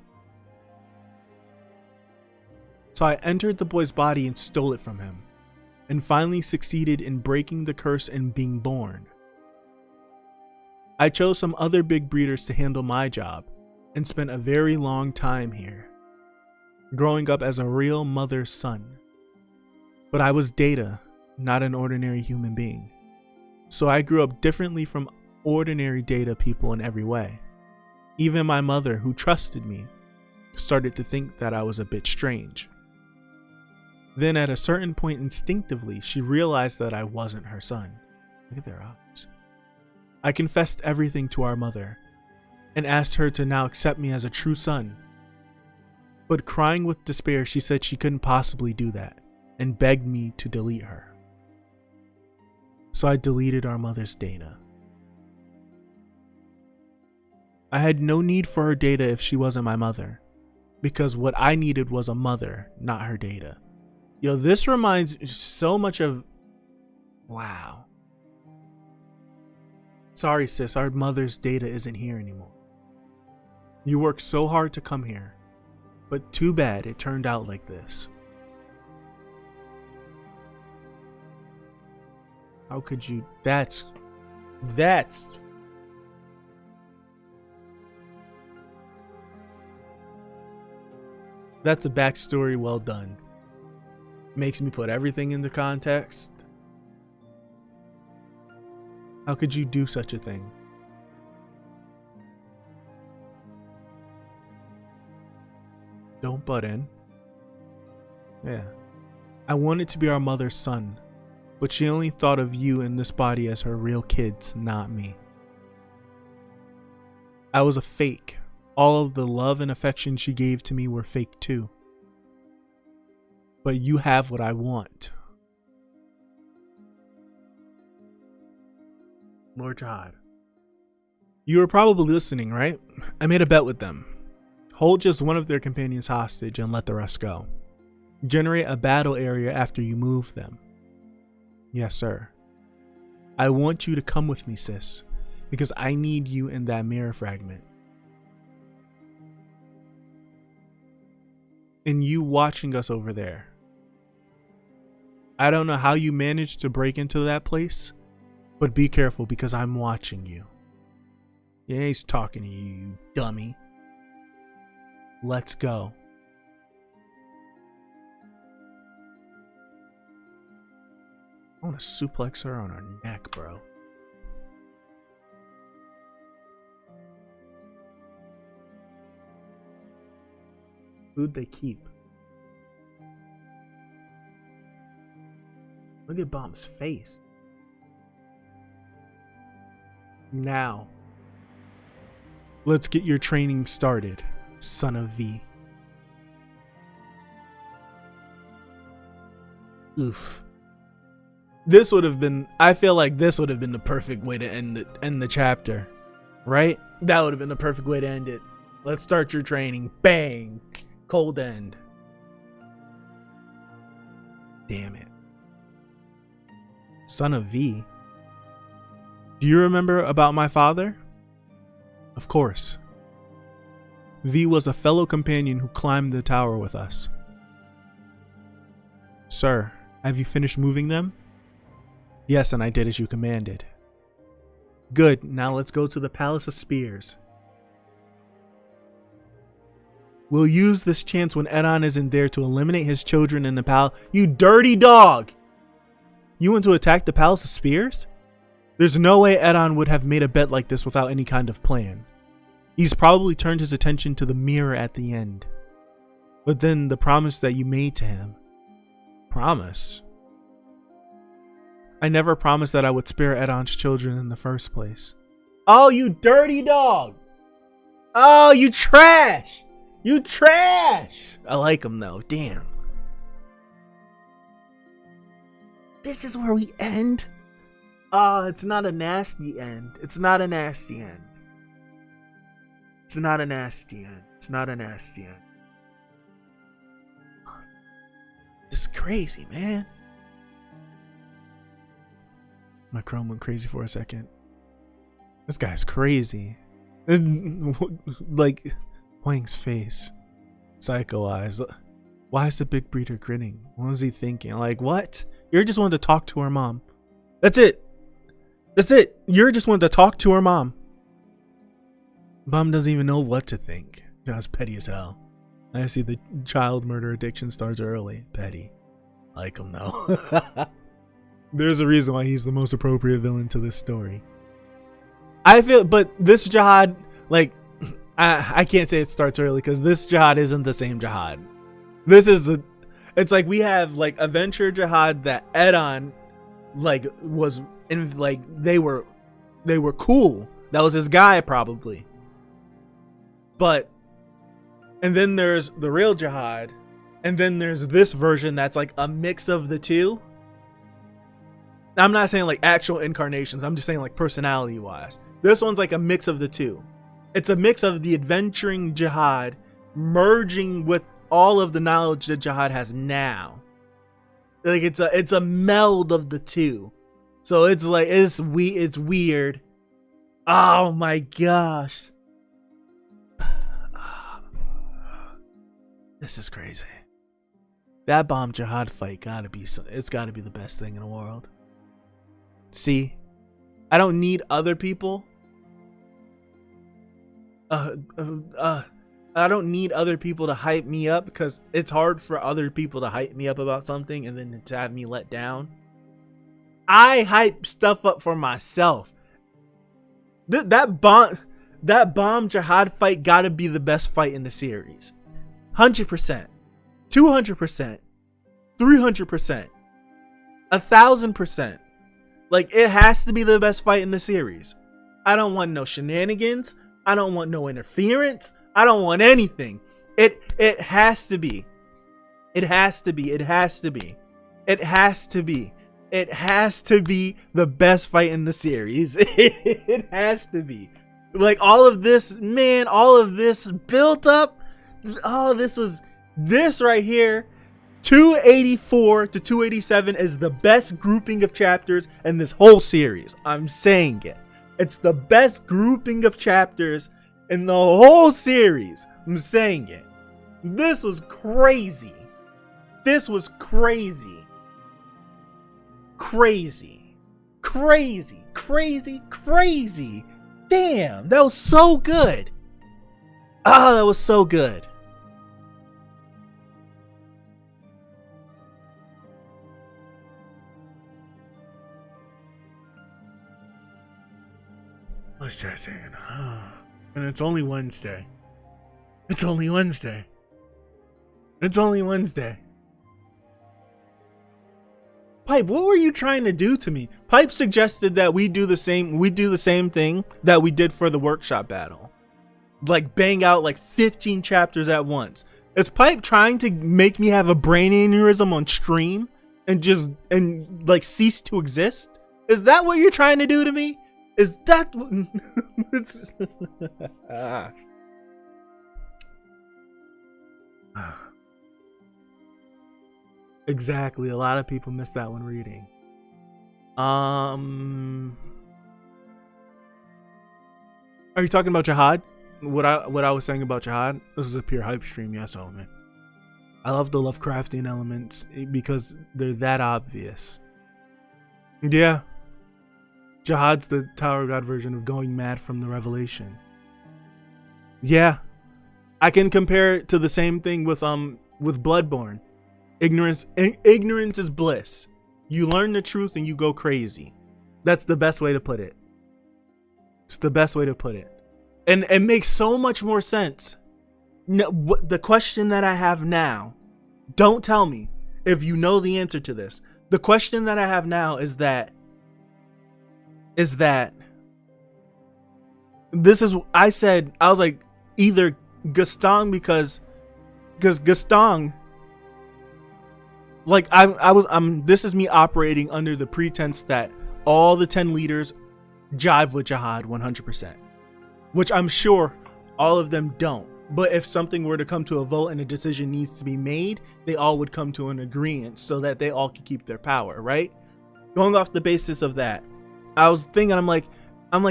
Speaker 1: So I entered the boy's body and stole it from him, and finally succeeded in breaking the curse and being born. I chose some other big breeders to handle my job, and spent a very long time here, growing up as a real mother's son. But I was Data, not an ordinary human being. So I grew up differently from ordinary data people in every way. Even my mother, who trusted me, started to think that I was a bit strange. Then at a certain point instinctively, she realized that I wasn't her son. Look at their eyes. I confessed everything to our mother and asked her to now accept me as a true son. But crying with despair, she said she couldn't possibly do that and begged me to delete her. So I deleted our mother's data. I had no need for her data if she wasn't my mother, because what I needed was a mother, not her data. Yo, this reminds so much of... Wow. Sorry, sis, our mother's data isn't here anymore. You worked so hard to come here, but too bad it turned out like this. How could you... That's... That's a backstory well done. Makes me put everything into context. How could you do such a thing? Don't butt in. Yeah. I wanted to be our mother's son, but she only thought of you in this body as her real kids, not me. I was a fake. All of the love and affection she gave to me were fake too. But you have what I want. Lord Jihad. You were probably listening, right? I made a bet with them. Hold just one of their companions hostage and let the rest go. Generate a battle area after you move them. Yes, sir. I want you to come with me, sis, because I need you in that mirror fragment. And you watching us over there. I don't know how you managed to break into that place, but be careful because I'm watching you. Yeah, he's talking to you, you dummy. Let's go. I want to suplex her on her neck, bro. Who'd they keep? Look at Bomb's face. Now, let's get your training started, son of V. Oof. This would have been, I feel like this would have been the perfect way to end the chapter, right? That would have been the perfect way to end it. Let's start your training. Bang. Cold end. Damn it. Son of V. Do you remember about my father? Of course. V was a fellow companion who climbed the tower with us. Sir, have you finished moving them? Yes, and I did as you commanded. Good, now let's go to the Palace of Spears. We'll use this chance when Edahn isn't there to eliminate his children in the palace. You dirty dog! You want to attack the Palace of Spears? There's no way Edahn would have made a bet like this without any kind of plan. He's probably turned his attention to the mirror at the end. But then the promise that you made to him. Promise? I never promised that I would spare Edahn's children in the first place. Oh, you dirty dog! Oh, you trash! You trash! I like him though, damn. This is where we end? Oh, it's not a nasty end. It's not a nasty end. It's not a nasty end. It's not a nasty end. This is crazy, man. My Chrome went crazy for a second. This guy's crazy. Like, Huang's face. Psycho eyes. Why is the big breeder grinning? What was he thinking? Like, what? You just wanted to talk to her mom. That's it. That's it. You just wanted to talk to her mom. Mom doesn't even know what to think. That's petty as hell. I see the child murder addiction starts early. Petty. Like him though. There's a reason why he's the most appropriate villain to this story. I feel, but this Jihad, like, I can't say it starts early because this Jihad isn't the same Jihad. This is it's like we have like adventure Jihad that Edahn like was in, like they were cool. That was his guy probably. But and then there's the real Jihad, and then there's this version that's like a mix of the two. Now, I'm not saying like actual incarnations. I'm just saying like personality wise. This one's like a mix of the two. It's a mix of the adventuring Jihad merging with all of the knowledge that Jihad has now. Like it's a meld of the two. So it's like it's weird. Oh my gosh. This is crazy. That bomb Jihad fight it's gotta be the best thing in the world. See, I don't need other people. I don't need other people to hype me up because it's hard for other people to hype me up about something and then to have me let down. I hype stuff up for myself. That bomb Jihad fight gotta be the best fight in the series. 100%, 200%, 300%, 1,000%. Like, it has to be the best fight in the series. I don't want no shenanigans. I don't want no interference. I don't want anything. It has to be. It has to be. It has to be. It has to be. It has to be the best fight in the series. It has to be. Like, all of this, man, all of this built up. Oh, this right here. 284 to 287 is the best grouping of chapters in this whole series. I'm saying it. It's the best grouping of chapters in the whole series. I'm saying it. This was crazy. This was crazy. Crazy. Crazy. Crazy. Crazy. Damn, that was so good. Oh, that was so good. What's that saying? And it's only Wednesday. It's only Wednesday. It's only Wednesday. Pipe, what were you trying to do to me? Pipe suggested that we do the same thing that we did for the workshop battle. Like bang out like 15 chapters at once. Is Pipe trying to make me have a brain aneurysm on stream and like cease to exist? Is that what you're trying to do to me? Is that it's exactly, a lot of people missed that one reading. Are you talking about Jihad? What I was saying about Jihad? This is a pure hype stream, yes, oh man. I love the Lovecraftian elements because they're that obvious. Yeah. Jihad's the Tower of God version of going mad from the revelation. Yeah. I can compare it to the same thing with Bloodborne. Ignorance is bliss. You learn the truth and you go crazy. That's the best way to put it. It's the best way to put it. And it makes so much more sense. The question that I have now, don't tell me if you know the answer to this. The question that I have now is that this is, I was like either Gaston because Gaston, like this is me operating under the pretense that all the 10 leaders jive with Jihad 100%, which I'm sure all of them don't. But if something were to come to a vote and a decision needs to be made, they all would come to an agreement so that they all could keep their power, right? Going off the basis of that, I was thinking, I'm like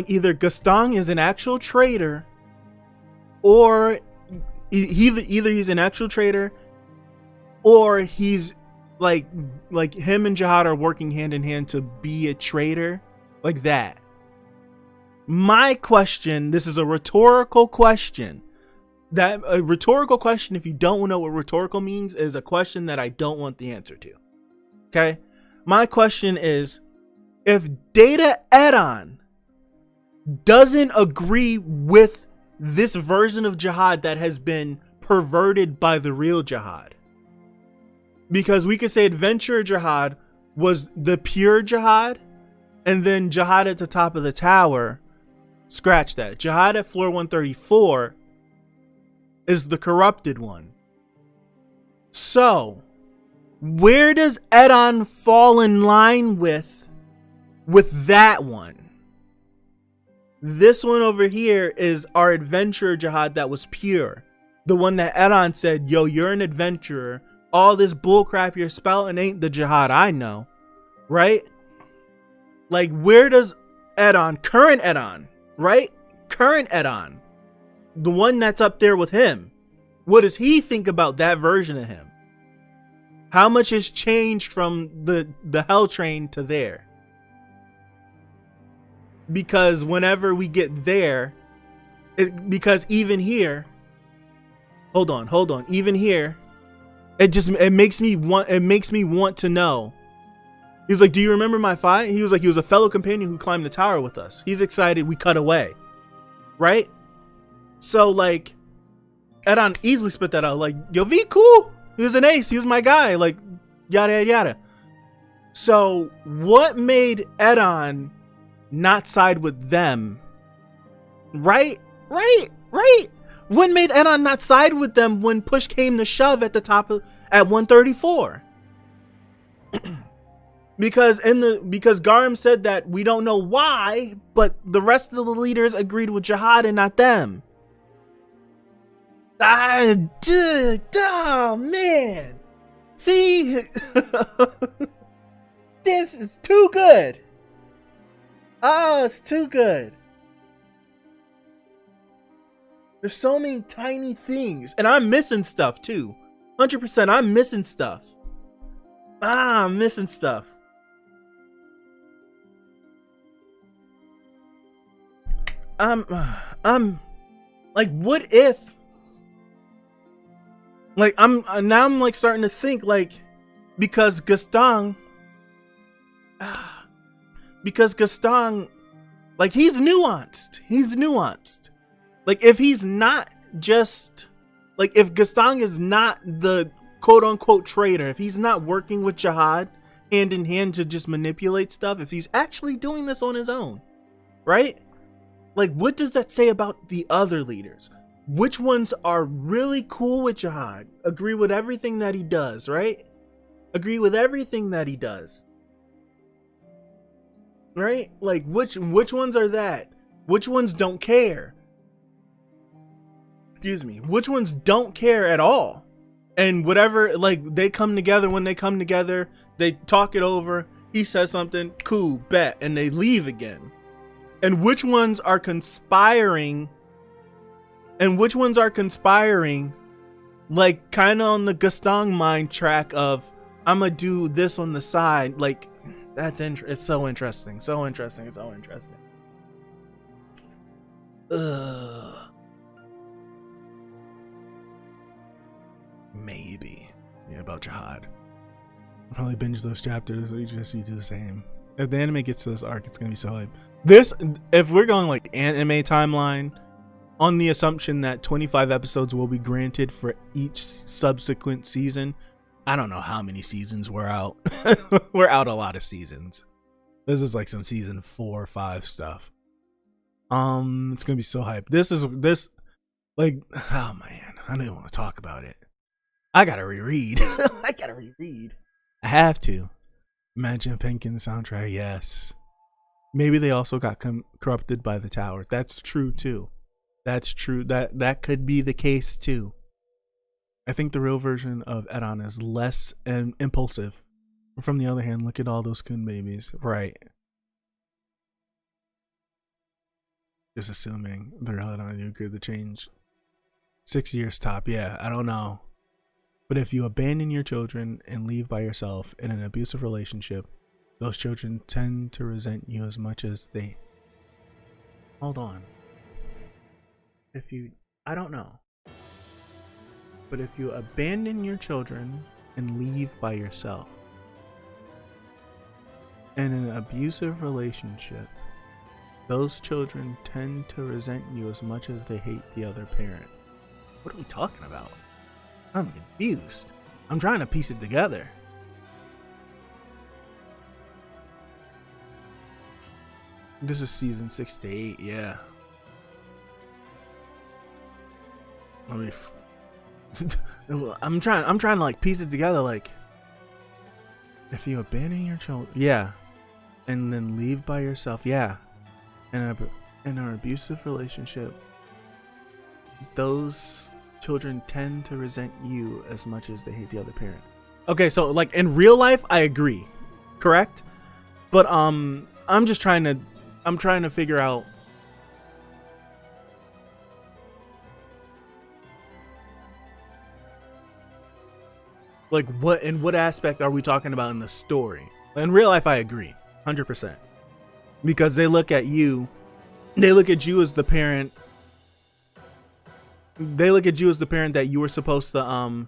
Speaker 1: either Gaston is an actual traitor, or either he's an actual traitor, or he's like him and Jihad are working hand in hand to be a traitor, like that. My question, this is a rhetorical question. That a rhetorical question, if you don't know what rhetorical means, is a question that I don't want the answer to. Okay? My question is, if Data Edahn doesn't agree with this version of Jihad that has been perverted by the real Jihad, because we could say Adventurer Jihad was the pure Jihad, and then Jihad at the top of the tower, scratch that. Jihad at floor 134 is the corrupted one. So, where does Edahn fall in line with that one? This one over here is our adventurer Jihad that was pure. The one that Edahn said, yo, you're an adventurer. All this bullcrap you're spouting ain't the Jihad I know. Right? Like, where does Edahn, current Edahn, right? Current Edahn, the one that's up there with him, what does he think about that version of him? How much has changed from the Hell Train to there? Because whenever we get there, because even here, hold on, even here, it makes me want to know. He's like, do you remember my fight? He was like, he was a fellow companion who climbed the tower with us. He's excited we cut away, right? So like, Edahn easily spit that out. Like, yo, V cool. He was an ace. He was my guy. Like, yada yada yada. So what made Edahn not side with them? Right. What made Edahn not side with them when push came to shove at the top of at 134? Because Garm said that we don't know why, but the rest of the leaders agreed with Jihad and not them. Oh man. See, this is too good. Oh, it's too good. There's so many tiny things, and I'm missing stuff too. 100%, I'm missing stuff. I'm missing stuff. I'm like, what if? Like, I'm like starting to think like, because Gaston, like he's nuanced. Like if he's not just like, if Gaston is not the quote unquote traitor, if he's not working with Jihad hand in hand to just manipulate stuff, if he's actually doing this on his own, right? Like, what does that say about the other leaders? Which ones are really cool with Jihad? Agree with everything that he does, right? Agree with everything that he does. Right? Like, which ones are that? Which ones don't care? Excuse me. Which ones don't care at all? And whatever, like, they come together, when they come together, they talk it over. He says something, cool, bet, and they leave again. And which ones are conspiring? And which ones are conspiring, like, kind of on the Gaston mind track of, I'm gonna do this on the side. Like, it's so interesting. So interesting. Ugh. Maybe. Yeah, about Jihad. I'll probably binge those chapters, so you do the same. If the anime gets to this arc, it's gonna be so hype. This, if we're going like anime timeline, on the assumption that 25 episodes will be granted for each subsequent season, I don't know how many seasons we're out. We're out a lot of seasons. This is like some season 4 or 5 stuff. It's gonna be so hype. This like, oh man, I don't even want to talk about it. I gotta reread. I have to. Imagine Penkin soundtrack, yes. Maybe they also got corrupted by the tower. That's true too. That's true. That could be the case too. I think the real version of Edahn is less impulsive. From the other hand, look at all those Khun babies. Right. Just assuming they're Edahn, you agree with the change. 6 years top. Yeah, I don't know. But if you abandon your children and leave by yourself in an abusive relationship, those children tend to resent you as much as they... Hold on. I don't know. But if you abandon your children and leave by yourself, In an abusive relationship, those children tend to resent you as much as they hate the other parent. What are we talking about? I'm confused. I'm trying to piece it together. This is season 6 to 8, yeah. Let me I'm trying to like piece it together, like if you abandon your children, yeah, and then leave by yourself, yeah. And in our abusive relationship, those children tend to resent you as much as they hate the other parent. Okay, so like in real life, I agree, correct? But I'm trying to figure out like what aspect are we talking about in the story? In real life, I agree, 100%, because they look at you as the parent. They look at you as the parent that you were supposed to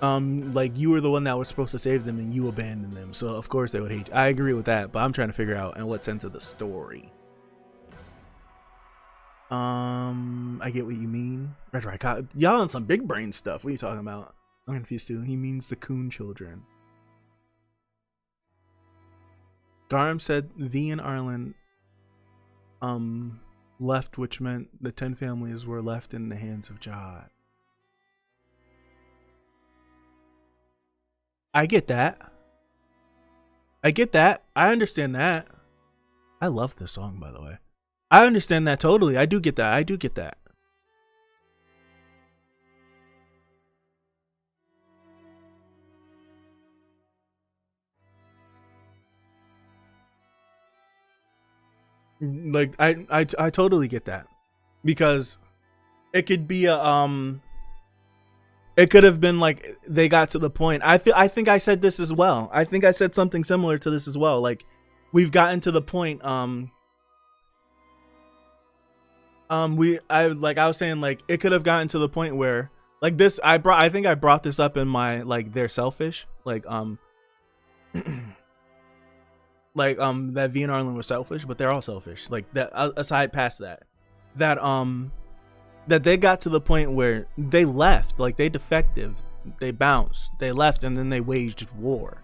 Speaker 1: like you were the one that was supposed to save them and you abandoned them. So of course they would hate you. I agree with that, but I'm trying to figure out in what sense of the story. I get what you mean. Right. Y'all on some big brain stuff. What are you talking about? I'm confused too. He means the Khun children. Garm said V and Arlen left, which meant the 10 families were left in the hands of Jihad. I get that. I understand that. I love this song, by the way. I understand that totally. I do get that. Like I totally get that, because it could be it could have been like they got to the point. I think I said this as well. I think I said something similar to this as well. Like we've gotten to the point I was saying, like it could have gotten to the point where like this I think I brought this up in my like they're selfish, like like that V and Arlen were selfish, but they're all selfish. Like that aside past that that they got to the point where they left, like they defective, they bounced, they left, and then they waged war.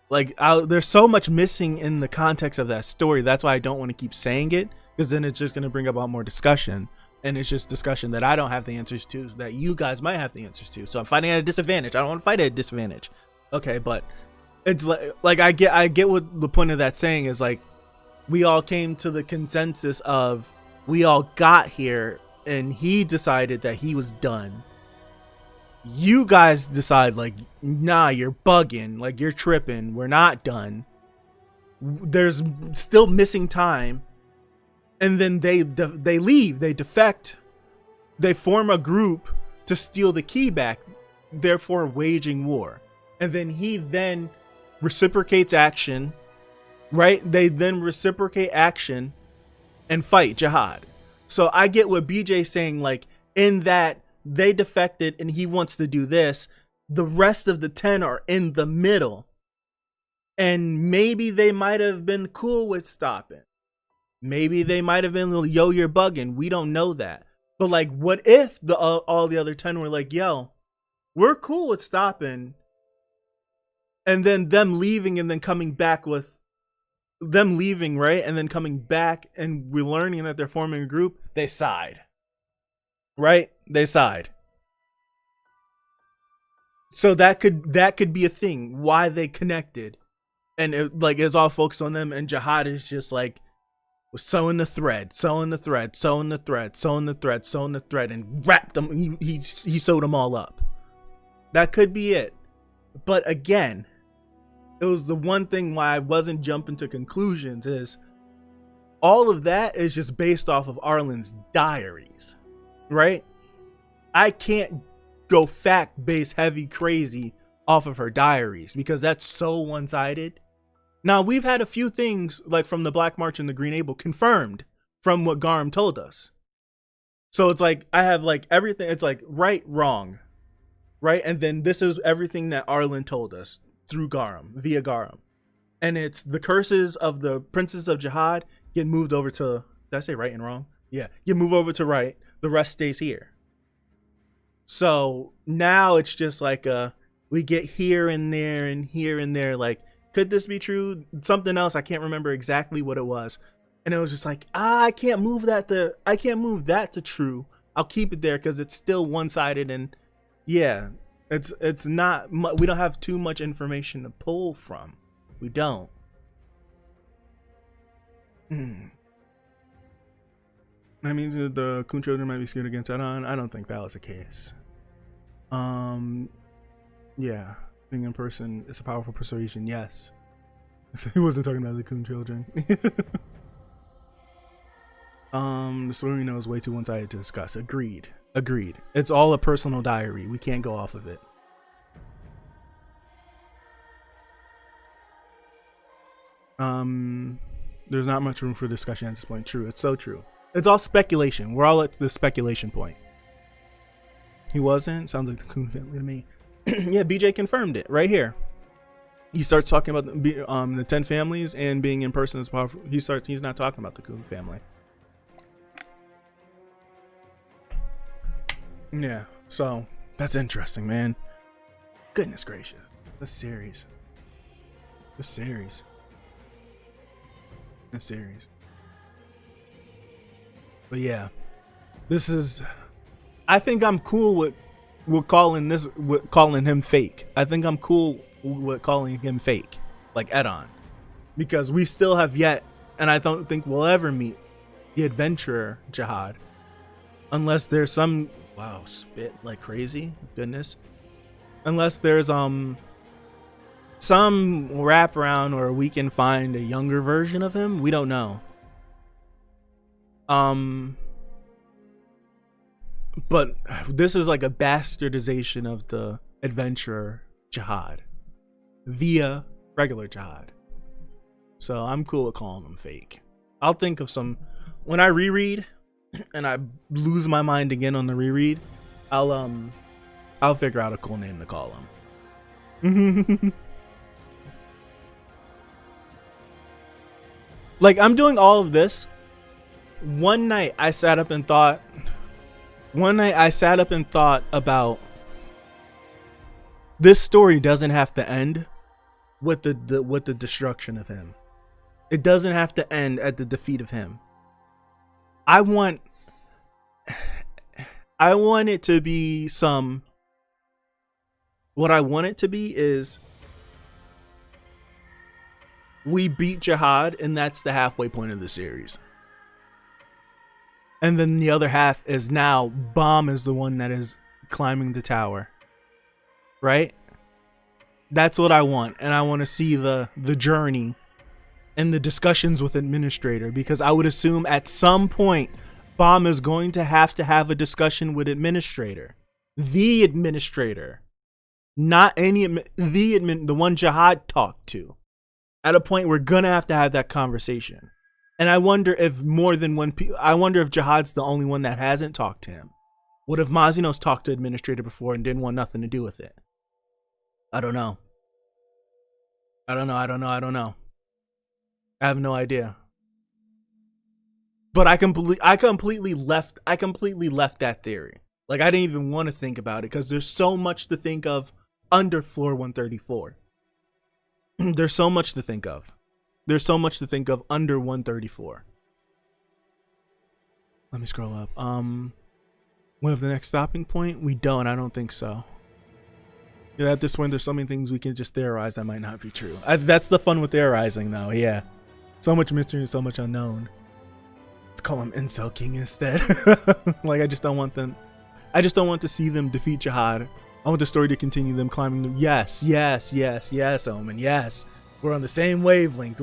Speaker 1: Like there's so much missing in the context of that story. That's why I don't want to keep saying it, because then it's just going to bring about more discussion, and it's just discussion that I don't have the answers to, that you guys might have the answers to. So I'm fighting at a disadvantage. I don't want to fight at a disadvantage. Okay, but it's like I get what the point of that saying is. Like we all came to the consensus of we all got here, and he decided that he was done. You guys decide like, nah, you're bugging, like you're tripping, we're not done, there's still missing time. And then they leave, they defect, they form a group to steal the key back, therefore waging war. And then he then reciprocates action, right? They then reciprocate action and fight Jihad. So I get what BJ's saying, like in that they defected and he wants to do this. The rest of the 10 are in the middle. And maybe they might have been cool with stopping. Maybe they might have been, yo, you're bugging. We don't know that. But like, what if all the other 10 were like, yo, we're cool with stopping. And then them leaving and then coming back with them leaving, right? And then coming back and we're learning that they're forming a group. They side, right? They side. So that could be a thing. Why they connected, and it's all focused on them. And Jihad is just like sewing the thread, and wrapped them. He sewed them all up. That could be it. But again, it was the one thing why I wasn't jumping to conclusions is all of that is just based off of Arlen's diaries, right? I can't go fact-based heavy crazy off of her diaries because that's so one-sided. Now, we've had a few things like from the Black March and the Green Able confirmed from what Garm told us. So it's like I have like everything. It's like right, wrong, right? And then this is everything that Arlen told us. through Garum, via Garum. And it's the curses of the princes of Jihad get moved over to, did I say right and wrong? Yeah, you move over to right, the rest stays here. So now it's just like we get here and there and here and there. Like, could this be true? Something else, I can't remember exactly what it was. And it was just like, I can't move that to true. I'll keep it there because it's still one-sided, and yeah, it's not, we don't have too much information to pull from. We don't. That means that the Khun children might be skewed against Edahn. I don't think that was the case. Yeah, being in person is a powerful persuasion. Yes. He wasn't talking about the Khun children. The story knows way too one-sided to discuss. Agreed. It's all a personal diary. We can't go off of it. There's not much room for discussion at this point. True. It's so true. It's all speculation. We're all at the speculation point. He wasn't? Sounds like the Khun family to me. Yeah, BJ confirmed it right here. He starts talking about the 10 families and being in person is powerful. He's not talking about the Khun family. Yeah, so that's interesting, man. Goodness gracious. This series. But yeah, this is, I think I'm cool with calling him fake. I think I'm cool with calling him fake, like Edahn, because we still have yet, and I don't think we'll ever meet the adventurer Jihad, unless there's some, wow, spit like crazy, goodness, unless there's some wraparound or we can find a younger version of him. We don't know. But this is like a bastardization of the adventurer Jihad via regular Jihad. So I'm cool with calling him fake. I'll think of some when I reread and I lose my mind again on the reread. I'll figure out a cool name to call him. Like, I'm doing all of this. One night I sat up and thought about this story doesn't have to end with the destruction of him. It doesn't have to end at the defeat of him. I want it to be what I want it to be is we beat Jihad and that's the halfway point of the series. And then the other half is now Bomb is the one that is climbing the tower. Right? That's what I want. And I want to see the journey and the discussions with Administrator, because I would assume at some point Bomb is going to have a discussion with Administrator. The Administrator. Not any the one Jihad talked to. At a point we're going to have that conversation. And I wonder if I wonder if Jihad's the only one that hasn't talked to him. What if Mazino's talked to Administrator before and didn't want nothing to do with it? I don't know. I have no idea. But I completely left that theory. Like, I didn't even want to think about it because there's so much to think of under floor 134. There's so much to think of. There's so much to think of under 134. Let me scroll up. We have the next stopping point? We don't. I don't think so. Yeah, at this point, there's so many things we can just theorize that might not be true. That's the fun with theorizing, though. Yeah. So much mystery and so much unknown. Let's call him Incel King instead. Like, I just don't want to see them defeat Jihad. I want the story to continue them climbing the... Yes, Omen, yes. We're on the same wavelength.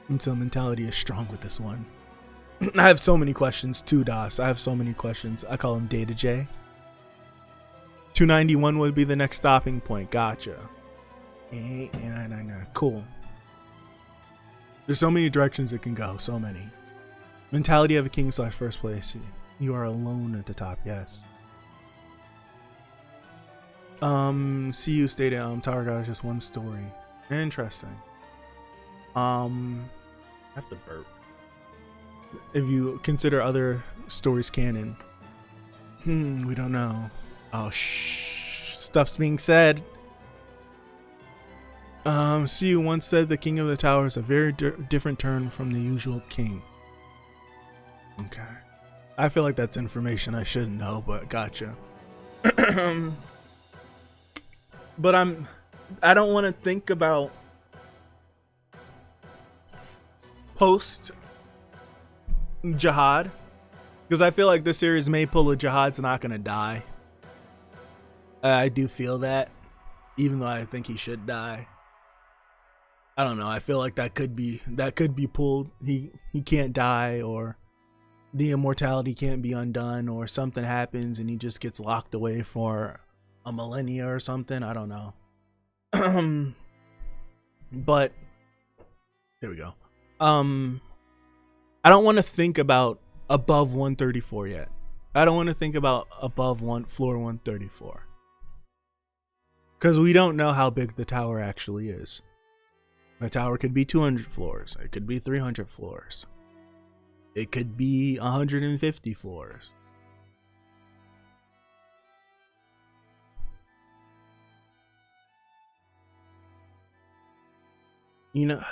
Speaker 1: Until mentality is strong with this one. I have so many questions too, Das. I have so many questions. I call him Data J. 291 would be the next stopping point. Gotcha. 899. Cool. There's so many directions it can go. So many. Mentality of a king / first place. You are alone at the top. Yes. See you stated Tower God is just one story. Interesting. I have to burp. If you consider other stories canon. We don't know. Oh, stuff's being said. See you once said the king of the tower is a very different turn from the usual king. Okay. I feel like that's information I shouldn't know, but gotcha. But I don't want to think about post Jihad, because I feel like this series may pull a Jihad's not gonna die. I do feel that, even though I think he should die. I don't know. I feel like that could be pulled. He can't die, or the immortality can't be undone, or something happens and he just gets locked away for a millennia or something. I don't know. But there we go. I don't want to think about above 134 yet. I don't want to think about above floor 134, because we don't know how big the tower actually is. The tower could be 200 floors. It could be 300 floors. It could be 150 floors. You know,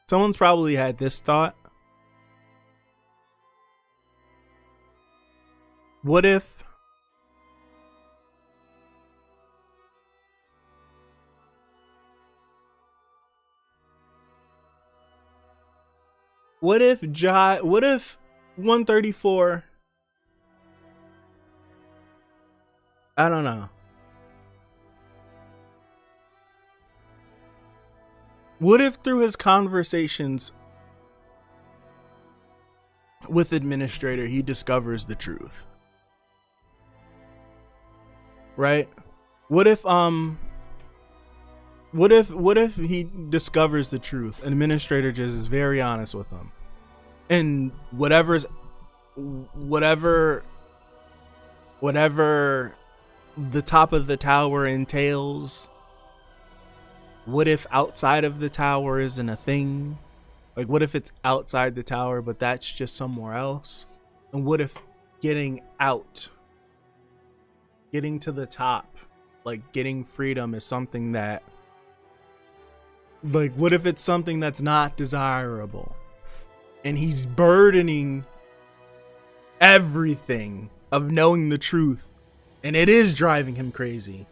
Speaker 1: someone's probably had this thought. What if Jihad, what if 134, I don't know. What if through his conversations with administrator he discovers the truth? Right? What if he discovers the truth and administrator just is very honest with him, and whatever the top of the tower entails, what if outside of the tower isn't a thing? Like, what if it's outside the tower but that's just somewhere else? And what if getting out, getting to the top, like getting freedom, is something that, like, what if it's something that's not desirable, and he's burdening everything of knowing the truth, and it is driving him crazy,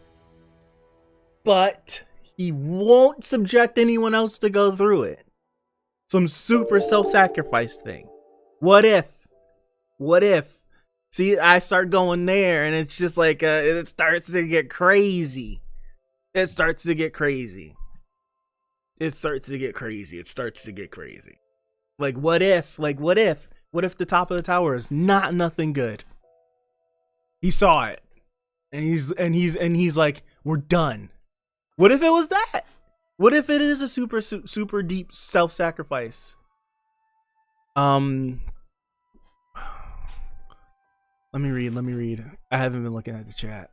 Speaker 1: but he won't subject anyone else to go through it? Some super self-sacrifice thing. What if? See, I start going there, and it's just like it starts to get crazy. Like, what if the top of the tower is not nothing good? He saw it, and he's like, we're done. What if it was that? What if it is a super deep self-sacrifice? Let me read. I haven't been looking at the chat.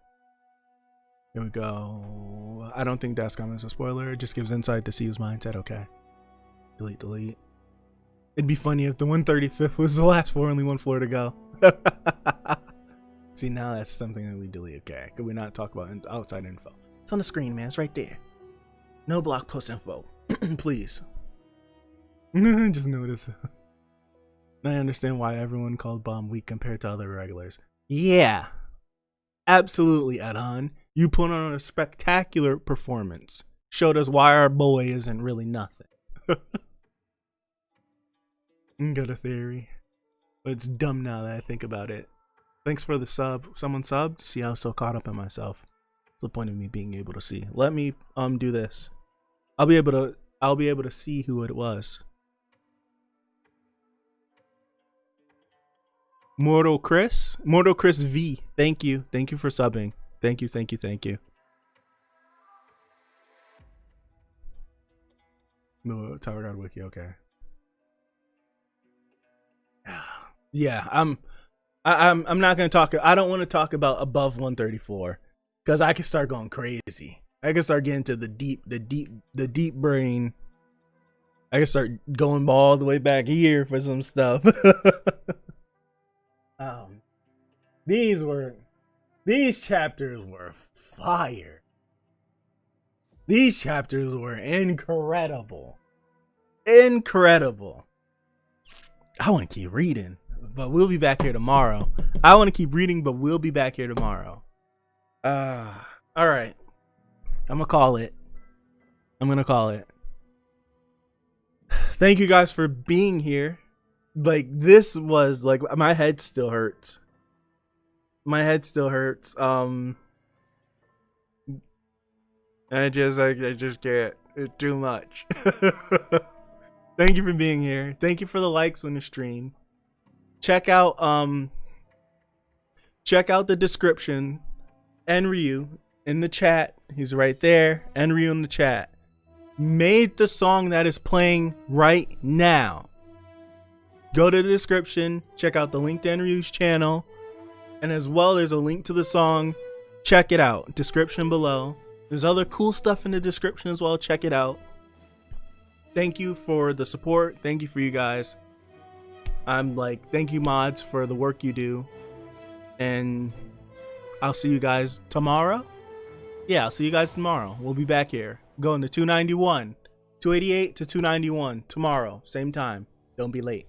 Speaker 1: Here we go. I don't think that's comment is a spoiler. It just gives insight to see his mindset. Okay. Delete. It'd be funny if the 135th was the last floor, only one floor to go. See, now that's something that we delete. Okay. Could we not talk about outside info? It's on the screen, man. It's right there. No blog post info. Please. Just notice. I understand why everyone called Bomb weak compared to other regulars. Yeah. Absolutely, Edahn. You put on a spectacular performance. Showed us why our boy isn't really nothing. Got a theory. But it's dumb now that I think about it. Thanks for the sub. Someone subbed? See, I was so caught up in myself. What's the point of me being able to see? Let me do this. I'll be able to see who it was. Mortal Chris V. Thank you for subbing. Thank you. No, Tower God Wiki. Okay. Yeah, I'm not gonna talk. I don't want to talk about above 134 because I can start going crazy. I can start getting to the deep brain. I can start going all the way back here for some stuff. These chapters were fire. These chapters were incredible. Incredible. I want to keep reading, but we'll be back here tomorrow. I want to keep reading, but we'll be back here tomorrow. All right. I'm going to call it. Thank you guys for being here. Like, this was like, my head still hurts. I just can't. It's too much. Thank you for being here. Thank you for the likes on the stream. Check out the description. Enryu in the chat. He's right there. Enryu in the chat made the song that is playing right now. Go to the description, check out the link to Enryu's channel, and as well there's a link to the song. Check it out. Description below. There's other cool stuff in the description as well. Check it out. Thank you for the support. Thank you for you guys. Thank you mods for the work you do. And I'll see you guys tomorrow. Yeah, I'll see you guys tomorrow. We'll be back here. Going to 291. 288 to 291 tomorrow. Same time. Don't be late.